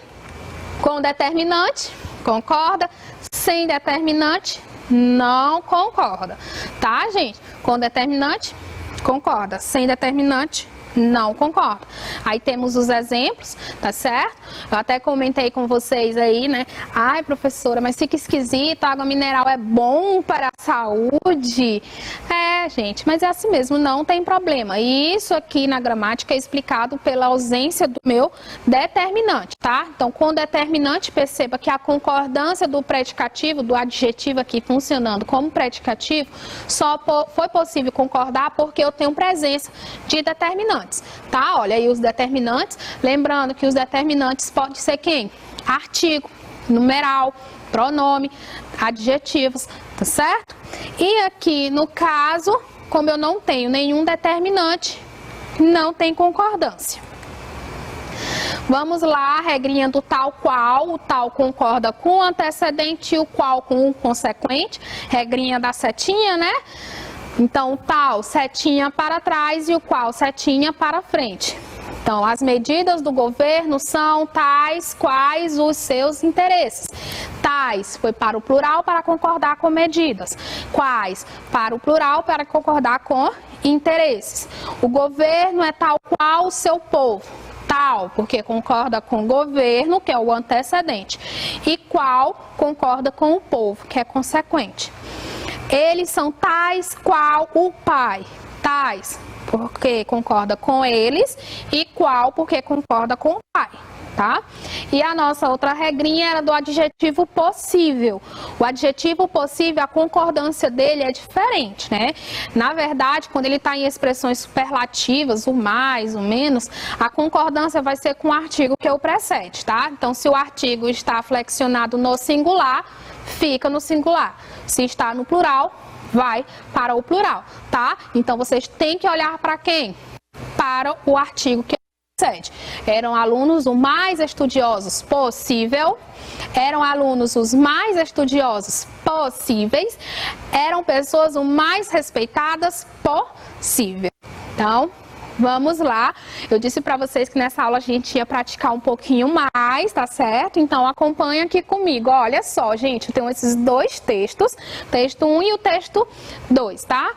Com determinante, concorda. Sem determinante, não concorda. Tá, gente? Com determinante, concorda. Sem determinante, Não concorda. Aí temos os exemplos, tá certo? Eu até comentei com vocês aí, né? Ai, professora, mas fica esquisito, a água mineral é bom para a saúde? É, gente, mas é assim mesmo, não tem problema. E isso aqui na gramática é explicado pela ausência do meu determinante, tá? Então, com determinante, perceba que a concordância do predicativo, do adjetivo aqui funcionando como predicativo, só foi possível concordar porque eu tenho presença de determinantes. Tá? Olha aí os determinantes. Lembrando que os determinantes podem ser quem? Artigo, numeral, pronome, adjetivos, tá certo? E aqui no caso, como eu não tenho nenhum determinante, não tem concordância. Vamos lá, a regrinha do tal qual, o tal concorda com o antecedente e o qual com o consequente, regrinha da setinha, né? Então, o tal, setinha para trás e o qual, setinha para frente. Então, as medidas do governo são tais quais os seus interesses. Tais foi para o plural para concordar com medidas. Quais para o plural para concordar com interesses. O governo é tal qual o seu povo. Tal, porque concorda com o governo, que é o antecedente. E qual concorda com o povo, que é consequente. Eles são tais qual o pai. Tais, porque concorda com eles, e qual, porque concorda com o pai, tá? E a nossa outra regrinha era do adjetivo possível. O adjetivo possível, a concordância dele é diferente, né? Na verdade, quando ele está em expressões superlativas, o mais, o menos, a concordância vai ser com o artigo que o precede, tá? Então, se o artigo está flexionado no singular, fica no singular. Se está no plural, vai para o plural, tá? Então, vocês têm que olhar para quem? Para o artigo que precede. Eram alunos os mais estudiosos possível, eram alunos os mais estudiosos possíveis, eram pessoas o mais respeitadas possível. Então, vamos lá. Eu disse para vocês que nessa aula a gente ia praticar um pouquinho mais, tá certo? Então acompanha aqui comigo. Olha só, gente, eu tenho esses dois textos, texto 1 e o texto 2, tá?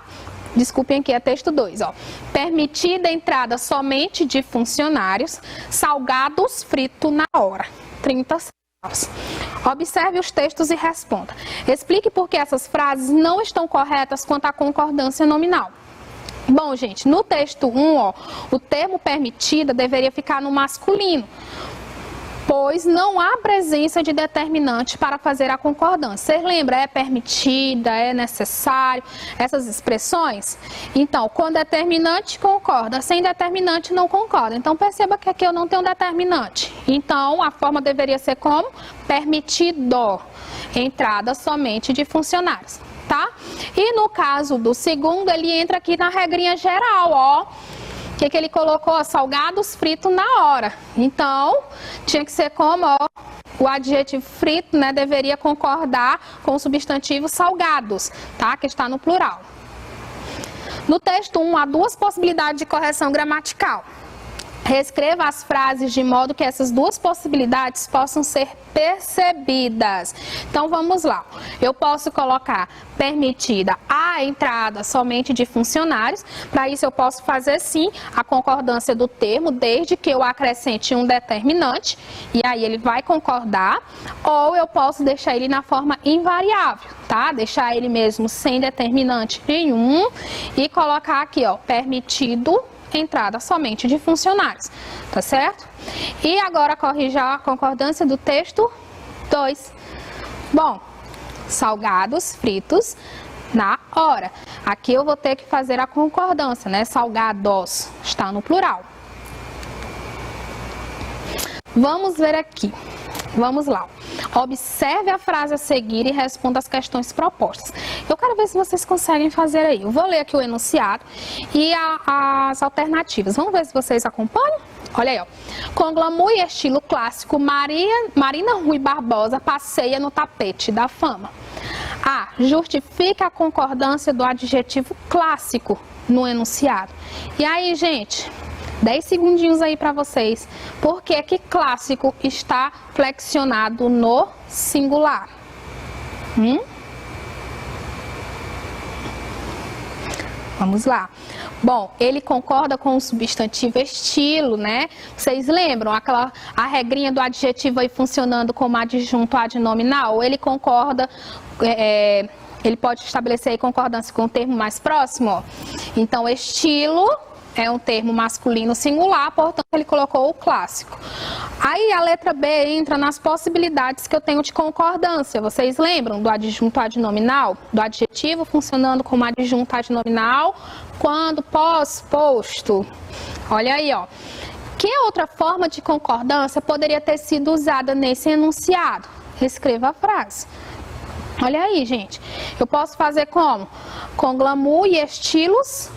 Desculpem aqui, é texto 2, ó. Permitida a entrada somente de funcionários, salgados frito na hora, 30 centavos. Observe os textos e responda. Explique por que essas frases não estão corretas quanto à concordância nominal. Bom, gente, no texto 1, ó, o termo permitida deveria ficar no masculino, pois não há presença de determinante para fazer a concordância. Vocês lembram? É permitida, é necessário, essas expressões? Então, com determinante concorda, sem determinante não concorda. Então, perceba que aqui eu não tenho determinante. Então, a forma deveria ser como? Permitido, entrada somente de funcionários. Tá? E no caso do segundo, ele entra aqui na regrinha geral, ó. O que ele colocou? Salgados fritos na hora. Então, tinha que ser como, ó, o adjetivo frito, né, deveria concordar com o substantivo salgados, tá? Que está no plural. No texto 1, há duas possibilidades de correção gramatical. Reescreva as frases de modo que essas duas possibilidades possam ser percebidas. Então, vamos lá. Eu posso colocar permitida a entrada somente de funcionários. Para isso, eu posso fazer, sim, a concordância do termo, desde que eu acrescente um determinante, e aí ele vai concordar. Ou eu posso deixar ele na forma invariável, tá? Deixar ele mesmo sem determinante nenhum e colocar aqui, ó, permitido entrada somente de funcionários, tá certo? E agora corrija a concordância do texto 2. Bom, salgados fritos na hora. Aqui eu vou ter que fazer a concordância, né? Salgados está no plural. Vamos ver aqui. Vamos lá. Observe a frase a seguir e responda as questões propostas. Eu quero ver se vocês conseguem fazer aí. Eu vou ler aqui o enunciado e as alternativas. Vamos ver se vocês acompanham? Olha aí, ó. Com glamour e estilo clássico, Marina Rui Barbosa passeia no tapete da fama. A. Justifica a concordância do adjetivo clássico no enunciado. E aí, gente, 10 segundinhos aí para vocês. Por que que clássico está flexionado no singular? Vamos lá. Bom, ele concorda com o substantivo estilo, né? Vocês lembram a regrinha do adjetivo aí funcionando como adjunto adnominal? Ele concorda, ele pode estabelecer aí concordância com o termo mais próximo, ó. Então, estilo é um termo masculino singular, portanto, ele colocou o clássico. Aí, a letra B entra nas possibilidades que eu tenho de concordância. Vocês lembram do adjunto adnominal? Do adjetivo funcionando como adjunto adnominal quando posto. Olha aí, ó. Que outra forma de concordância poderia ter sido usada nesse enunciado? Escreva a frase. Olha aí, gente. Eu posso fazer como? Com glamour e estilos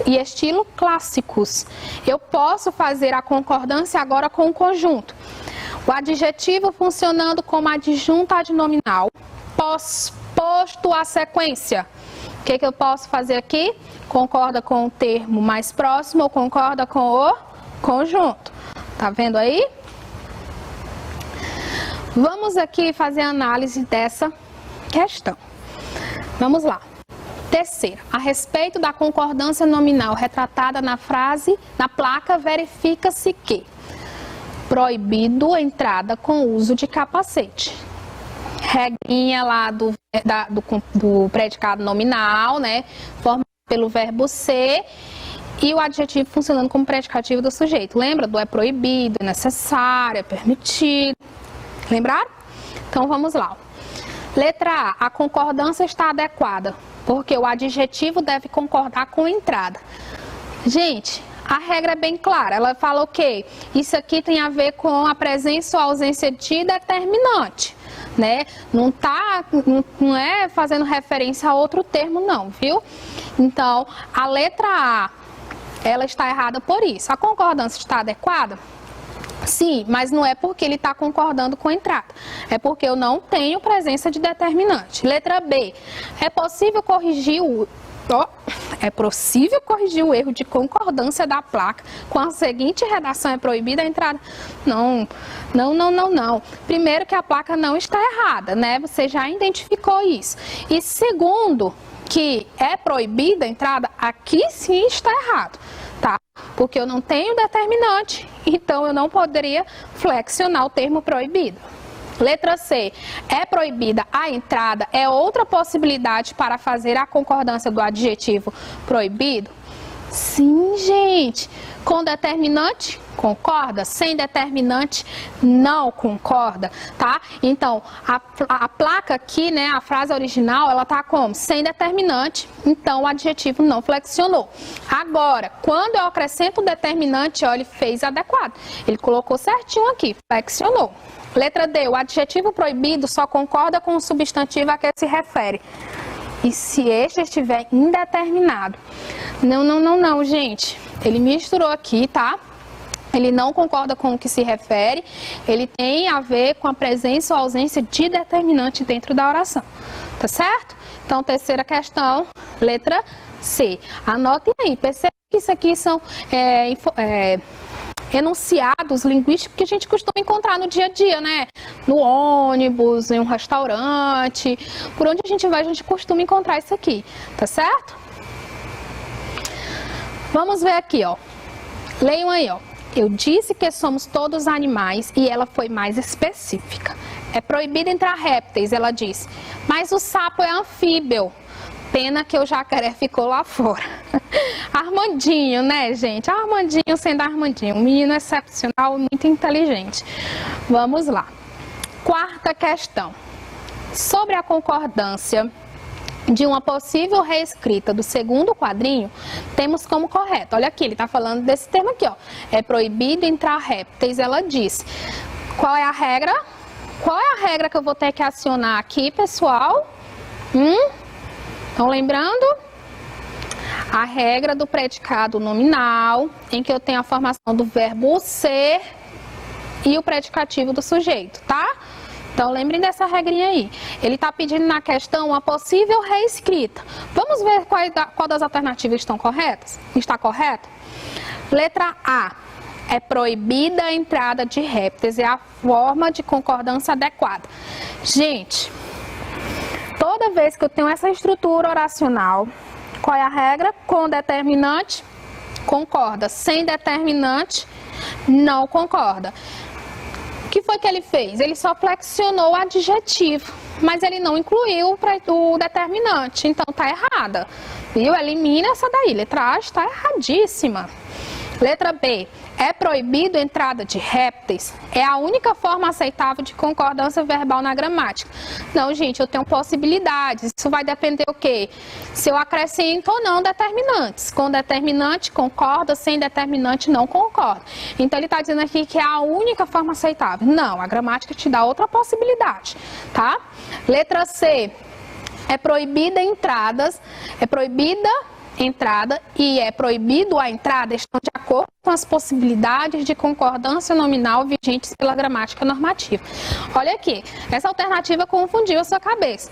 e estilo clássicos. Eu posso fazer a concordância agora com o conjunto. O adjetivo funcionando como adjunto adnominal, posto a sequência. O que eu posso fazer aqui? Concorda com o termo mais próximo ou concorda com o conjunto. Tá vendo aí? Vamos aqui fazer a análise dessa questão. Vamos lá. Terceira, a respeito da concordância nominal retratada na frase, na placa, verifica-se que proibido entrada com uso de capacete. Regrinha lá do predicado nominal, né? Formado pelo verbo ser e o adjetivo funcionando como predicativo do sujeito. Lembra do é proibido, é necessário, é permitido. Lembraram? Então vamos lá. Letra A, a concordância está adequada, porque o adjetivo deve concordar com a entrada. Gente, a regra é bem clara, ela fala o quê? Isso aqui tem a ver com a presença ou ausência de determinante, né? Não é fazendo referência a outro termo não, viu? Então, a letra A, ela está errada por isso. A concordância está adequada? Sim, mas não é porque ele está concordando com a entrada. É porque eu não tenho presença de determinante. Letra B. É possível corrigir o erro de concordância da placa com a seguinte redação: é proibida a entrada? Não. Primeiro que a placa não está errada, né? Você já identificou isso. E segundo, que é proibida a entrada, aqui sim está errado, tá? Porque eu não tenho determinante, então eu não poderia flexionar o termo proibido. Letra C, é proibida a entrada, é outra possibilidade para fazer a concordância do adjetivo proibido? Sim, gente. Com determinante, concorda? Sem determinante, não concorda, tá? Então, a placa aqui, né, a frase original, ela tá como? Sem determinante, então o adjetivo não flexionou. Agora, quando eu acrescento o determinante, ó, ele fez adequado. Ele colocou certinho aqui, flexionou. Letra D, o adjetivo proibido só concorda com o substantivo a que se refere. E se este estiver indeterminado? Não, gente. Ele misturou aqui, tá? Ele não concorda com o que se refere. Ele tem a ver com a presença ou ausência de determinante dentro da oração. Tá certo? Então, terceira questão, letra C. Anotem aí. Percebe que isso aqui são enunciados linguísticos que a gente costuma encontrar no dia a dia, né? No ônibus, em um restaurante, por onde a gente vai, a gente costuma encontrar isso aqui, tá certo? Vamos ver aqui, ó. Leiam aí, ó. Eu disse que somos todos animais e ela foi mais específica. É proibido entrar répteis, ela disse. Mas o sapo é anfíbio. Pena que o jacaré ficou lá fora. Armandinho, né, gente? Armandinho sendo Armandinho. Um menino excepcional, muito inteligente. Vamos lá. Quarta questão. Sobre a concordância de uma possível reescrita do segundo quadrinho, temos como correto. Olha aqui, ele está falando desse termo aqui, ó. É proibido entrar répteis, ela disse. Qual é a regra? Qual é a regra que eu vou ter que acionar aqui, pessoal? Estão lembrando? A regra do predicado nominal, em que eu tenho a formação do verbo ser e o predicativo do sujeito, tá? Então, lembrem dessa regrinha aí. Ele está pedindo na questão uma possível reescrita. Vamos ver qual das alternativas estão corretas? Está correta? Letra A. É proibida a entrada de répteis. É a forma de concordância adequada. Gente, toda vez que eu tenho essa estrutura oracional, Qual é a regra? Com determinante, concorda. Sem determinante, não concorda. O que foi que ele fez? Ele só flexionou o adjetivo, mas ele não incluiu o determinante, então tá errada. Viu? Elimina essa daí. Letra A está erradíssima. Letra B. É proibido a entrada de répteis? É a única forma aceitável de concordância verbal na gramática. Não, gente, eu tenho possibilidades. Isso vai depender o quê? Se eu acrescento ou não determinantes. Com determinante, concorda. Sem determinante, não concorda. Então, ele está dizendo aqui que é a única forma aceitável. Não, a gramática te dá outra possibilidade, tá? Letra C. É proibida entradas. É proibida entrada e é proibido a entrada estão de acordo com as possibilidades de concordância nominal vigentes pela gramática normativa. Olha aqui, essa alternativa confundiu a sua cabeça.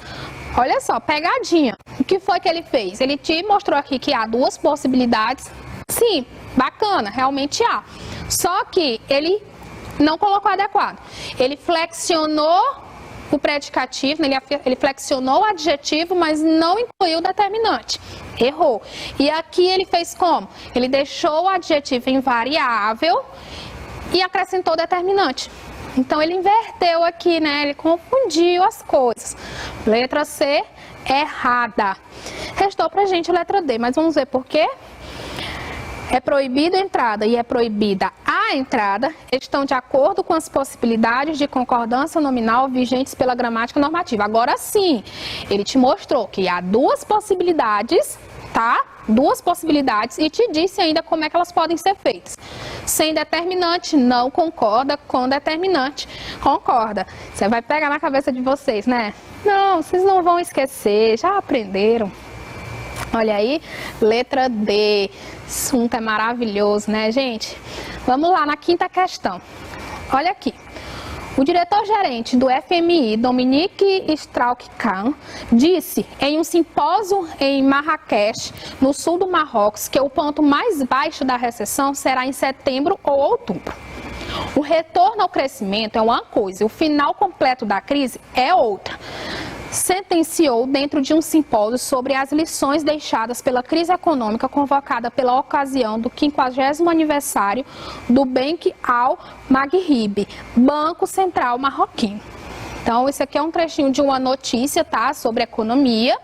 Olha só, pegadinha. O que foi que ele fez? Ele te mostrou aqui que há duas possibilidades. Sim, bacana, realmente há. Só que ele não colocou adequado. Ele flexionou o predicativo, ele flexionou o adjetivo, mas não incluiu o determinante. Errou. E aqui ele fez como? Ele deixou o adjetivo invariável e acrescentou o determinante. Então ele inverteu aqui, né? Ele confundiu as coisas. Letra C, errada. Restou pra gente a letra D, mas vamos ver por quê? É proibida a entrada e é proibida a entrada, estão de acordo com as possibilidades de concordância nominal vigentes pela gramática normativa. Agora sim, ele te mostrou que há duas possibilidades, tá? Duas possibilidades e te disse ainda como é que elas podem ser feitas. Sem determinante, não concorda. Com determinante, concorda. Você vai pegar na cabeça de vocês, né? Não, vocês não vão esquecer, já aprenderam. Olha aí, letra D. Assunto é maravilhoso, né, gente? Vamos lá na quinta questão. Olha aqui. O diretor-gerente do FMI, Dominique Strauss-Kahn, disse em um simpósio em Marrakech, no sul do Marrocos, que o ponto mais baixo da recessão será em setembro ou outubro. O retorno ao crescimento é uma coisa, o final completo da crise é outra. Sentenciou dentro de um simpósio sobre as lições deixadas pela crise econômica convocada pela ocasião do 50º aniversário do Bank al-Maghrib, Banco Central Marroquino. Então, isso aqui é um trechinho de uma notícia, tá? Sobre economia.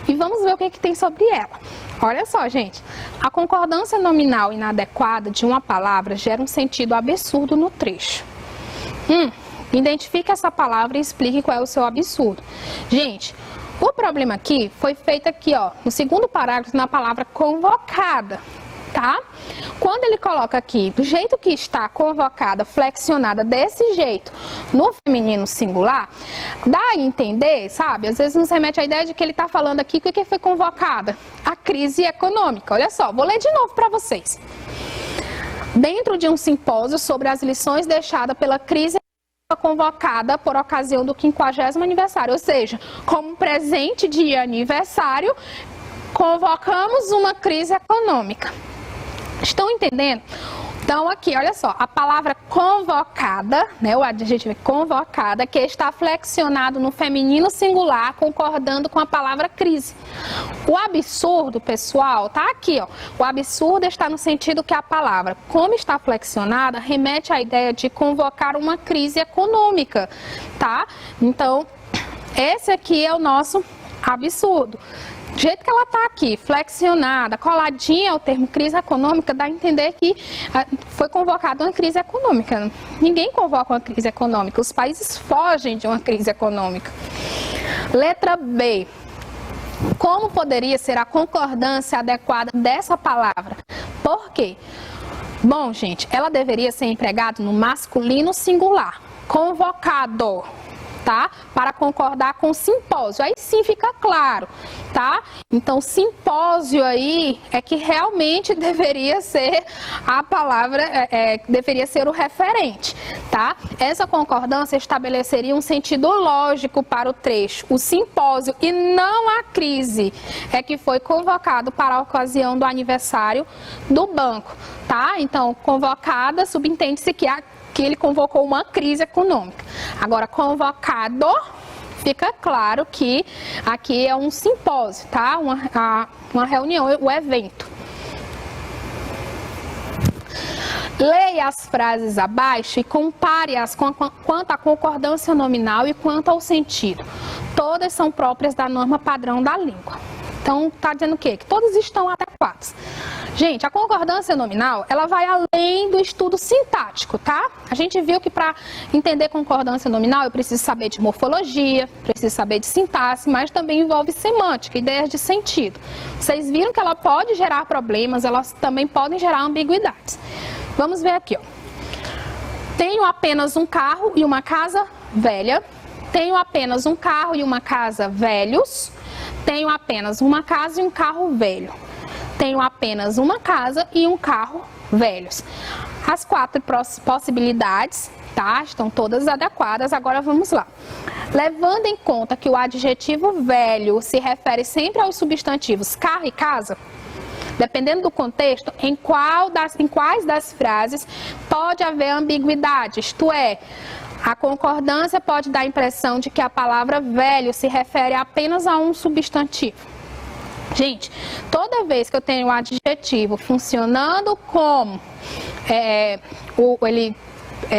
E vamos ver o que tem sobre ela. Olha só, gente. A concordância nominal inadequada de uma palavra gera um sentido absurdo no trecho. Identifique essa palavra e explique qual é o seu absurdo. Gente, o problema aqui foi feito aqui, ó, no segundo parágrafo, na palavra convocada, tá? Quando ele coloca aqui, do jeito que está convocada, flexionada desse jeito, no feminino singular, dá a entender, sabe? Às vezes nos remete à ideia de que ele está falando aqui, o que foi convocada? A crise econômica. Olha só, vou ler de novo para vocês. Dentro de um simpósio sobre as lições deixadas pela crise convocada por ocasião do 50º aniversário, ou seja, como presente de aniversário, convocamos uma crise econômica. Estão entendendo? Então aqui, olha só, a palavra convocada, né, o adjetivo convocada, que está flexionado no feminino singular, concordando com a palavra crise. O absurdo, pessoal, tá aqui, ó. O absurdo está no sentido que a palavra, como está flexionada, remete à ideia de convocar uma crise econômica, tá? Então, esse aqui é o nosso absurdo. Do jeito que ela está aqui, flexionada, coladinha ao termo crise econômica, dá a entender que foi convocada uma crise econômica. Ninguém convoca uma crise econômica, os países fogem de uma crise econômica. Letra B. Como poderia ser a concordância adequada dessa palavra? Por quê? Bom, gente, ela deveria ser empregada no masculino singular, convocado, tá? Para concordar com simpósio. Aí sim fica claro, tá? Então, simpósio aí é que realmente deveria ser a palavra, deveria ser o referente, tá? Essa concordância estabeleceria um sentido lógico para o trecho. O simpósio e não a crise é que foi convocado para a ocasião do aniversário do banco, tá? Então, convocada, subentende-se que ele convocou uma crise econômica. Agora, convocado, fica claro que aqui é um simpósio, tá? Uma reunião, o evento. Leia as frases abaixo e compare-as quanto à concordância nominal e quanto ao sentido. Todas são próprias da norma padrão da língua. Então, está dizendo o quê? Que todas estão adequadas. Gente, a concordância nominal, ela vai além do estudo sintático, tá? A gente viu que para entender concordância nominal, eu preciso saber de morfologia, preciso saber de sintaxe, mas também envolve semântica, ideias de sentido. Vocês viram que ela pode gerar problemas, elas também podem gerar ambiguidades. Vamos ver aqui, ó. Tenho apenas um carro e uma casa velha. Tenho apenas um carro e uma casa velhos. Tenho apenas uma casa e um carro velho. Tenho apenas uma casa e um carro velhos. As 4 possibilidades, tá? Estão todas adequadas. Agora vamos lá. Levando em conta que o adjetivo velho se refere sempre aos substantivos carro e casa, dependendo do contexto, em quais das frases pode haver ambiguidade, isto é, a concordância pode dar a impressão de que a palavra velho se refere apenas a um substantivo. Gente, toda vez que eu tenho o adjetivo funcionando como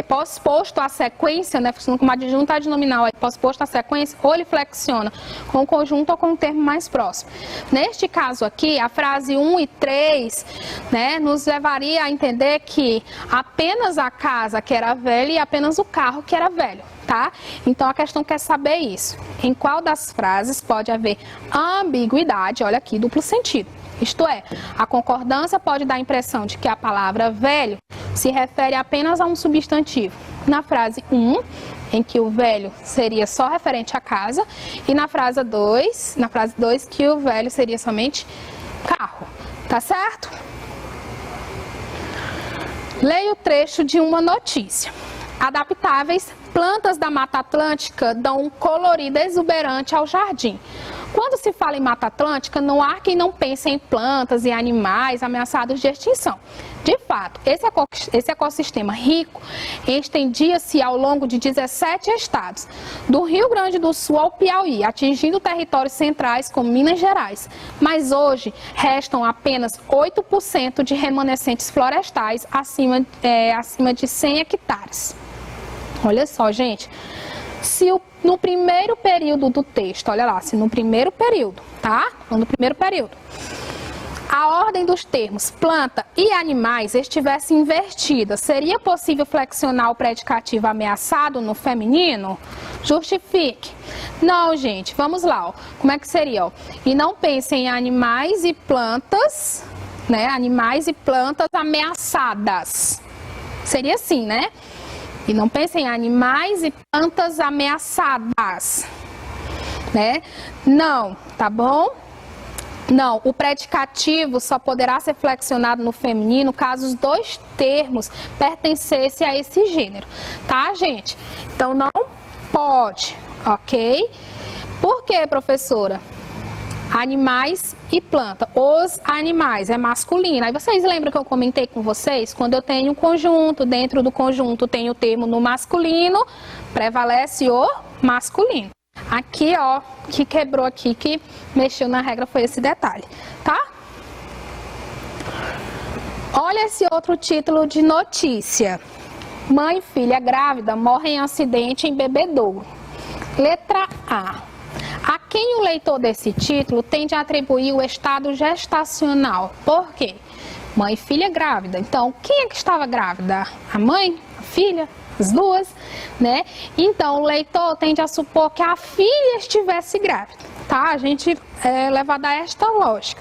pós-posto à sequência, né, funcionando como adjunto adnominal, pós-posto à sequência, ou ele flexiona com o conjunto ou com o termo mais próximo. Neste caso aqui, a frase 1 e 3, né, nos levaria a entender que apenas a casa que era velha e apenas o carro que era velho, tá? Então a questão quer saber isso. Em qual das frases pode haver ambiguidade? Olha aqui, duplo sentido. Isto é, a concordância pode dar a impressão de que a palavra velho se refere apenas a um substantivo. Na frase 1, em que o velho seria só referente à casa, e na frase 2, que o velho seria somente carro. Tá certo? Leia o trecho de uma notícia. Adaptáveis, plantas da Mata Atlântica dão um colorido exuberante ao jardim. Quando se fala em Mata Atlântica, não há quem não pense em plantas e animais ameaçados de extinção. De fato, esse ecossistema rico estendia-se ao longo de 17 estados, do Rio Grande do Sul ao Piauí, atingindo territórios centrais como Minas Gerais. Mas hoje restam apenas 8% de remanescentes florestais acima de 100 hectares. Olha só, gente. Se no primeiro período do texto, olha lá, se no primeiro período, tá? No primeiro período, a ordem dos termos planta e animais estivesse invertida, seria possível flexionar o predicativo ameaçado no feminino? Justifique. Não, gente, vamos lá, ó. Como é que seria, ó? E não pensem em animais e plantas, né? Animais e plantas ameaçadas. Seria assim, né? E não pensem em animais e plantas ameaçadas, né? Não, tá bom? Não, o predicativo só poderá ser flexionado no feminino caso os 2 termos pertencessem a esse gênero, tá, gente? Então, não pode, ok? Por quê, professora? Animais e planta. Os animais é masculino. Aí vocês lembram que eu comentei com vocês? Quando eu tenho um conjunto, dentro do conjunto tem o termo no masculino, prevalece o masculino. Aqui, ó, que quebrou aqui, que mexeu na regra foi esse detalhe, tá? Olha esse outro título de notícia. Mãe e filha grávida morrem em acidente em bebedouro. Letra A. A quem o leitor desse título tende a atribuir o estado gestacional. Por quê? Mãe e filha grávida. Então, quem é que estava grávida? A mãe? A filha? As duas, né? Então, o leitor tende a supor que a filha estivesse grávida, tá? A gente é levado a esta lógica,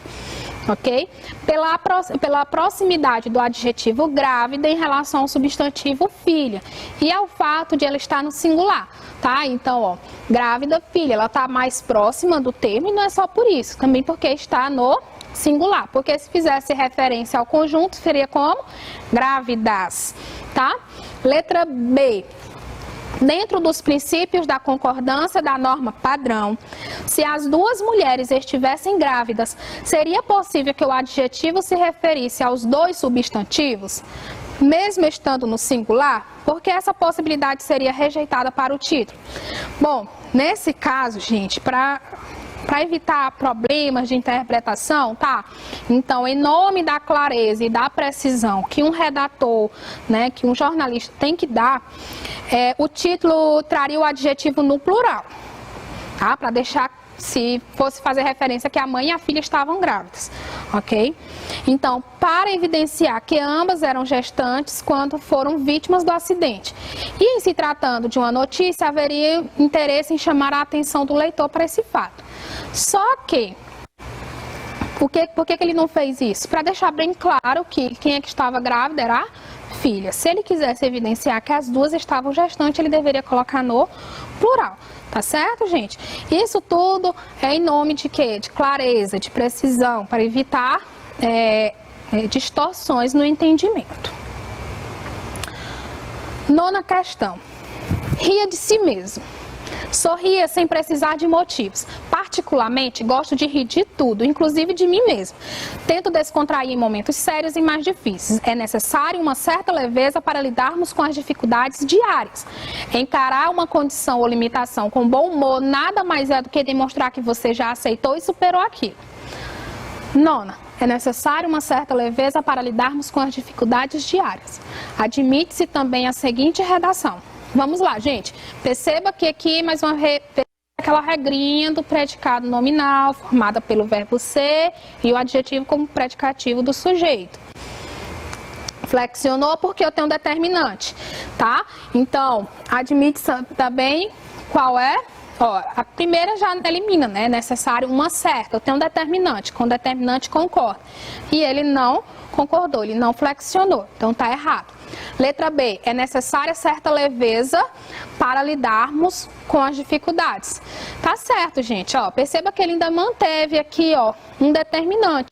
ok? Pela proximidade do adjetivo grávida em relação ao substantivo filha e ao fato de ela estar no singular, tá? Então, ó, grávida, filha, ela está mais próxima do termo e não é só por isso, também porque está no singular, porque se fizesse referência ao conjunto, seria como grávidas, tá? Letra B. Dentro dos princípios da concordância da norma padrão, se as 2 mulheres estivessem grávidas, seria possível que o adjetivo se referisse aos 2 substantivos? mesmo estando no singular, porque essa possibilidade seria rejeitada para o título? Bom, nesse caso, gente, para evitar problemas de interpretação, tá? Então, em nome da clareza e da precisão que um redator, né, que um jornalista tem que dar, o título traria o adjetivo no plural, tá? Para deixar, se fosse fazer referência que a mãe e a filha estavam grávidas, ok? Então, para evidenciar que ambas eram gestantes quando foram vítimas do acidente. E em se tratando de uma notícia, haveria interesse em chamar a atenção do leitor para esse fato. Só que, por que ele não fez isso? Para deixar bem claro que quem é que estava grávida era a filha. Se ele quisesse evidenciar que as duas estavam gestantes, ele deveria colocar no plural. Tá certo, gente? Isso tudo é em nome de quê? De clareza, de precisão, para evitar distorções no entendimento. Nona questão. Ria de si mesmo. Sorria sem precisar de motivos. Particularmente, gosto de rir de tudo, inclusive de mim mesmo. Tento descontrair em momentos sérios e mais difíceis. É necessário uma certa leveza para lidarmos com as dificuldades diárias. Encarar uma condição ou limitação com bom humor nada mais é do que demonstrar que você já aceitou e superou aquilo. Nona, é necessário uma certa leveza para lidarmos com as dificuldades diárias. Admite-se também a seguinte redação. Vamos lá, gente. Perceba que aqui, mais uma vez, aquela regrinha do predicado nominal, formada pelo verbo ser e o adjetivo como predicativo do sujeito. Flexionou porque eu tenho um determinante, tá? Então, admite também qual é? Ó, a primeira já elimina, né? É necessário uma certa. Eu tenho um determinante, com determinante concorda. E ele não concordou, ele não flexionou. Então, tá errado. Letra B, é necessária certa leveza para lidarmos com as dificuldades. Tá certo, gente, ó, perceba que ele ainda manteve aqui, ó, um determinante.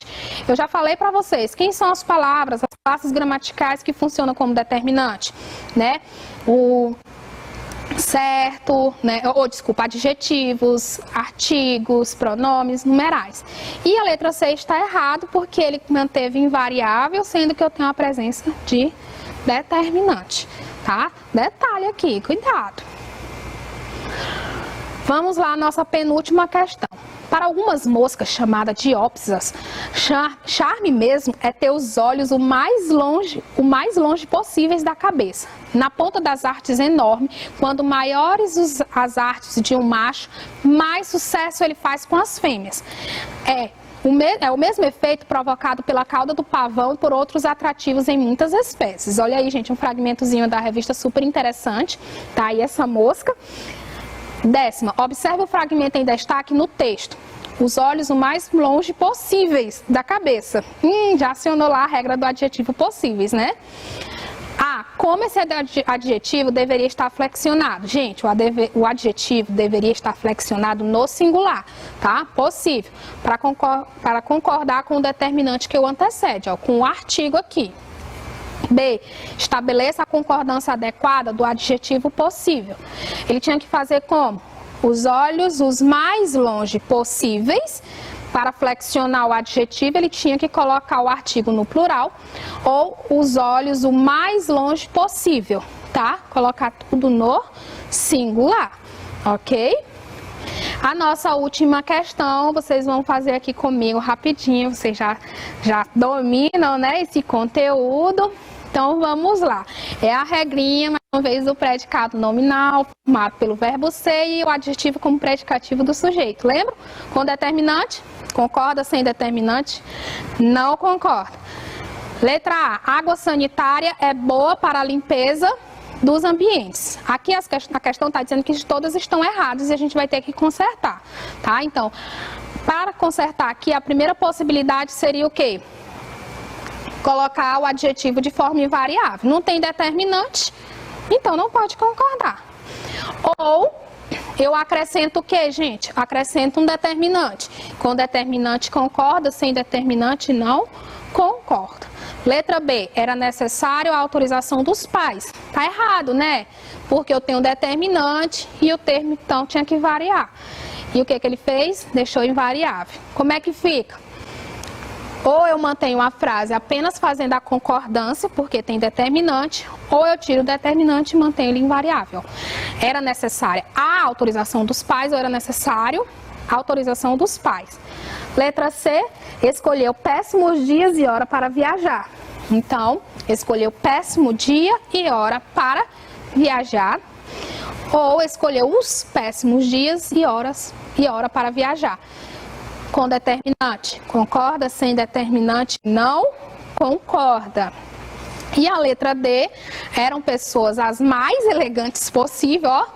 Eu já falei para vocês, quem são as palavras, as classes gramaticais que funcionam como determinante, né? O certo, né? Desculpa, adjetivos, artigos, pronomes, numerais. E a letra C está errado porque ele manteve invariável, sendo que eu tenho a presença de determinante, tá? Detalhe aqui, cuidado. Vamos lá, nossa penúltima questão. Para algumas moscas chamadas diópsias, charme mesmo é ter os olhos o mais longe possíveis da cabeça. Na ponta das artes enorme, quando maiores as artes de um macho, mais sucesso ele faz com as fêmeas. É o mesmo efeito provocado pela cauda do pavão e por outros atrativos em muitas espécies. Olha aí, gente, um fragmentozinho da revista super interessante. Tá aí essa mosca. 10ª, observe o fragmento em destaque no texto. Os olhos o mais longe possíveis da cabeça. Já acionou lá a regra do adjetivo possíveis, né? Como esse adjetivo deveria estar flexionado? Gente, o adjetivo deveria estar flexionado no singular, tá? Possível, para concordar com o determinante que o antecede, ó, com o artigo aqui. B, estabeleça a concordância adequada do adjetivo possível. Ele tinha que fazer como? Os olhos os mais longe possíveis. Para flexionar o adjetivo, ele tinha que colocar o artigo no plural ou os olhos o mais longe possível, tá? Colocar tudo no singular, ok? A nossa última questão, vocês vão fazer aqui comigo rapidinho, vocês já dominam, né, esse conteúdo. Então, vamos lá. É a regrinha, mais uma vez, do predicado nominal, formado pelo verbo ser e o adjetivo como predicativo do sujeito. Lembra? Com determinante, concorda, sem determinante, não concorda. Letra A, água sanitária é boa para a limpeza dos ambientes. Aqui a questão está dizendo que todas estão erradas e a gente vai ter que consertar, tá? Então, para consertar aqui, a primeira possibilidade seria o quê? Colocar o adjetivo de forma invariável. Não tem determinante, então não pode concordar. Ou eu acrescento o que, gente? Acrescento um determinante. Com determinante concorda, sem determinante não concorda. Letra B, era necessário a autorização dos pais. Tá errado, né? Porque eu tenho um determinante e o termo então tinha que variar. E o que ele fez? Deixou invariável. Como é que fica? Ou eu mantenho a frase apenas fazendo a concordância, porque tem determinante, ou eu tiro o determinante e mantenho ele invariável. Era necessária a autorização dos pais ou era necessário a autorização dos pais? Letra C, escolheu péssimos dias e hora para viajar. Então, escolheu péssimo dia e hora para viajar, ou escolheu os péssimos dias e hora para viajar. Com determinante, concorda? Sem determinante, não concorda. E a letra D, eram pessoas as mais elegantes possível, ó.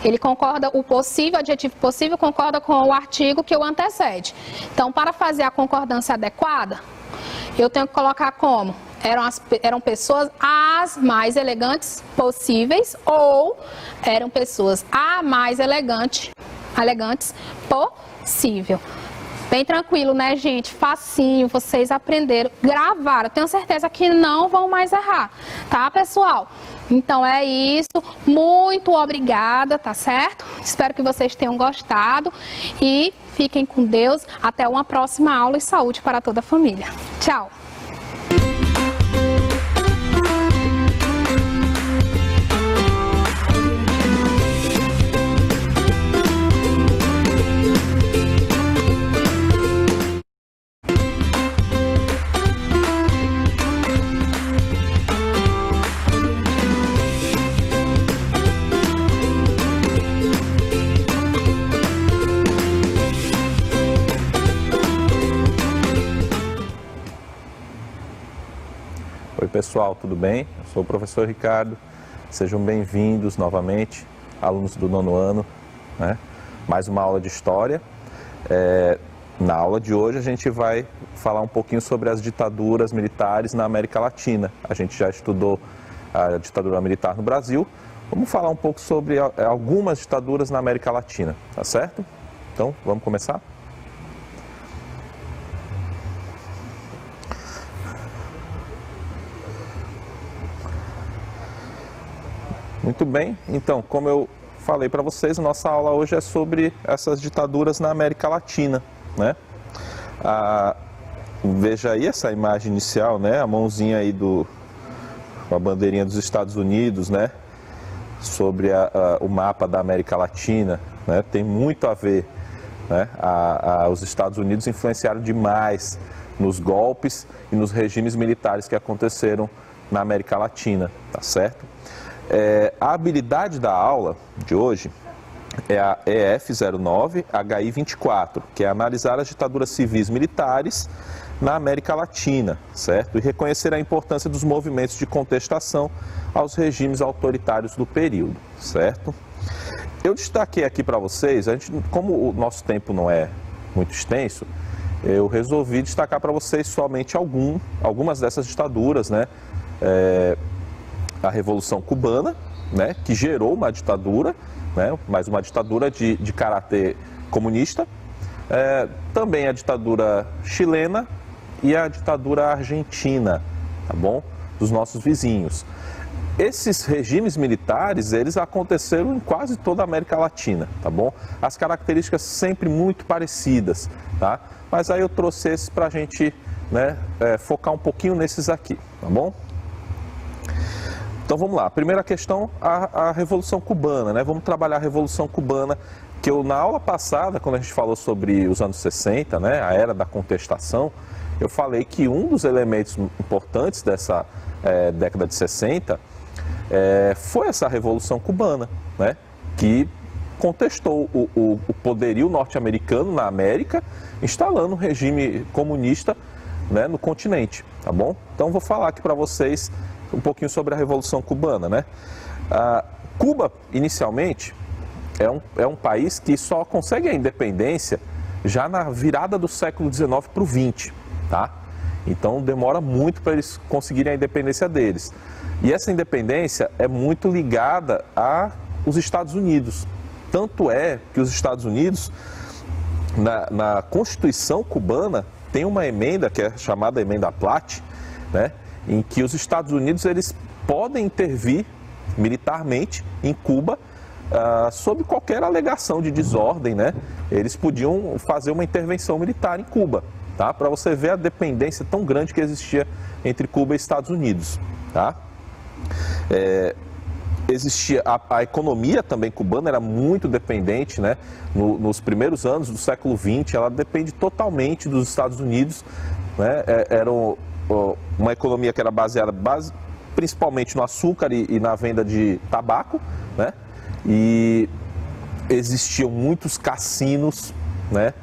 Ele concorda, o possível, adjetivo possível, concorda com o artigo que o antecede. Então, para fazer a concordância adequada, eu tenho que colocar como? Eram pessoas as mais elegantes possíveis ou eram pessoas a mais elegantes possível. Bem tranquilo, né, gente? Facinho, vocês aprenderam, gravaram. Tenho certeza que não vão mais errar, tá, pessoal? Então é isso. Muito obrigada, tá certo? Espero que vocês tenham gostado e fiquem com Deus. Até uma próxima aula e saúde para toda a família. Tchau! Oi pessoal, tudo bem? Eu sou o professor Ricardo, sejam bem-vindos novamente, alunos do 9º ano, né? Mais uma aula de História. Na aula de hoje a gente vai falar um pouquinho sobre as ditaduras militares na América Latina. A gente já estudou a ditadura militar no Brasil, vamos falar um pouco sobre algumas ditaduras na América Latina, tá certo? Então, vamos começar? Muito bem, então, como eu falei para vocês, a nossa aula hoje é sobre essas ditaduras na América Latina, né? Veja aí essa imagem inicial, né? A mãozinha aí com a bandeirinha dos Estados Unidos, né? Sobre o mapa da América Latina, né? Tem muito a ver, né? Os Estados Unidos influenciaram demais nos golpes e nos regimes militares que aconteceram na América Latina, tá certo? A habilidade da aula de hoje é a EF09-HI24, que é analisar as ditaduras civis militares na América Latina, certo? E reconhecer a importância dos movimentos de contestação aos regimes autoritários do período, certo? Eu destaquei aqui para vocês, como o nosso tempo não é muito extenso, eu resolvi destacar para vocês somente algumas dessas ditaduras, né? A Revolução Cubana, né, que gerou uma ditadura, né, mas uma ditadura de caráter comunista, também a ditadura chilena e a ditadura argentina, tá bom? Dos nossos vizinhos. Esses regimes militares, eles aconteceram em quase toda a América Latina, tá bom? As características sempre muito parecidas, tá? Mas aí eu trouxe esses para a gente, né, focar um pouquinho nesses aqui, tá bom? Então vamos lá, primeira questão, a Revolução Cubana, né? Vamos trabalhar a Revolução Cubana, que na aula passada, quando a gente falou sobre os anos 60, né, a era da contestação, eu falei que um dos elementos importantes dessa década de 60 foi essa Revolução Cubana, né, que contestou o poderio norte-americano na América, instalando um regime comunista, né, no continente, tá bom? Então vou falar aqui para vocês um pouquinho sobre a Revolução Cubana, né? Cuba, inicialmente, é um país que só consegue a independência já na virada do século XIX para o XX, tá? Então demora muito para eles conseguirem a independência deles. E essa independência é muito ligada aos Estados Unidos. Tanto é que os Estados Unidos, na Constituição cubana, tem uma emenda que é chamada Emenda Platt, né? Em que os Estados Unidos eles podem intervir militarmente em Cuba sob qualquer alegação de desordem, né? Eles podiam fazer uma intervenção militar em Cuba, tá? Para você ver a dependência tão grande que existia entre Cuba e Estados Unidos, tá? Existia a economia também cubana era muito dependente, né? Nos primeiros anos do século XX, ela depende totalmente dos Estados Unidos, né? Era uma economia que era baseada principalmente no açúcar e na venda de tabaco, né? E existiam muitos cassinos, né?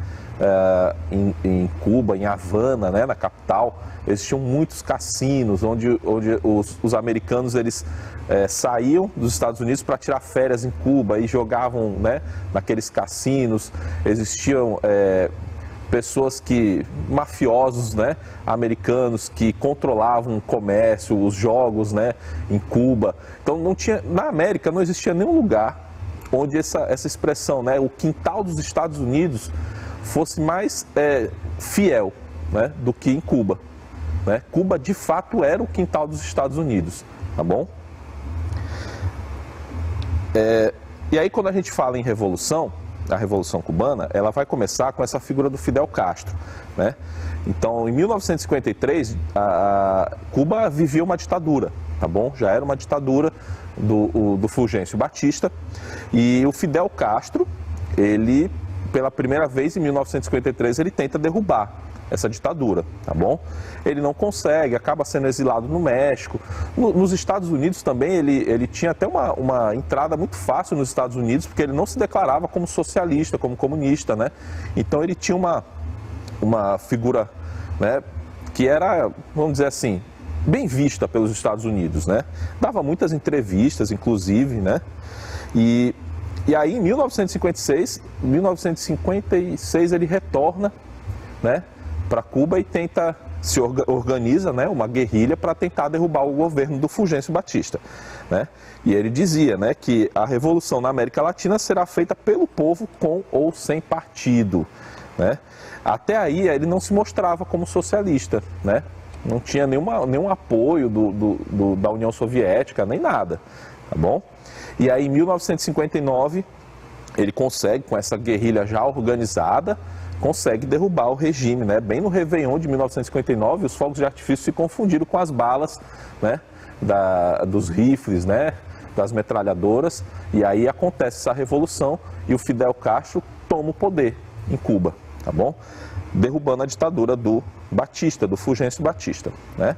Em Cuba, em Havana, né? Na capital, existiam muitos cassinos onde os americanos eles saíam dos Estados Unidos para tirar férias em Cuba e jogavam, né? Naqueles cassinos. Existiam pessoas mafiosos, né, americanos que controlavam o comércio, os jogos, né, em Cuba. Então na América não existia nenhum lugar onde essa expressão, né, o quintal dos Estados Unidos fosse mais fiel, né, do que em Cuba, né? Cuba de fato era o quintal dos Estados Unidos, tá bom? E aí quando a gente fala em revolução, a Revolução Cubana, ela vai começar com essa figura do Fidel Castro, né? Então, em 1953, Cuba vivia uma ditadura, tá bom? Já era uma ditadura do Fulgêncio Batista, e o Fidel Castro, ele, pela primeira vez em 1953, ele tenta derrubar essa ditadura, tá bom? Ele não consegue, acaba sendo exilado no México. Nos Estados Unidos também, ele tinha até uma entrada muito fácil nos Estados Unidos, porque ele não se declarava como socialista, como comunista, né? Então ele tinha uma figura, né, que era, vamos dizer assim, bem vista pelos Estados Unidos, né? Dava muitas entrevistas, inclusive, né? E aí, em 1956 ele retorna, né, para Cuba e organiza, né, uma guerrilha para tentar derrubar o governo do Fulgêncio Batista, né? E ele dizia, né, que a revolução na América Latina será feita pelo povo com ou sem partido, né? Até aí ele não se mostrava como socialista, né? Não tinha nenhum apoio da União Soviética, nem nada, tá bom? E aí em 1959 ele consegue, com essa guerrilha já organizada, consegue derrubar o regime, né? Bem no Réveillon de 1959, os fogos de artifício se confundiram com as balas, né, dos rifles, né, das metralhadoras, e aí acontece essa revolução e o Fidel Castro toma o poder em Cuba, tá bom? Derrubando a ditadura do Batista, do Fulgêncio Batista, né?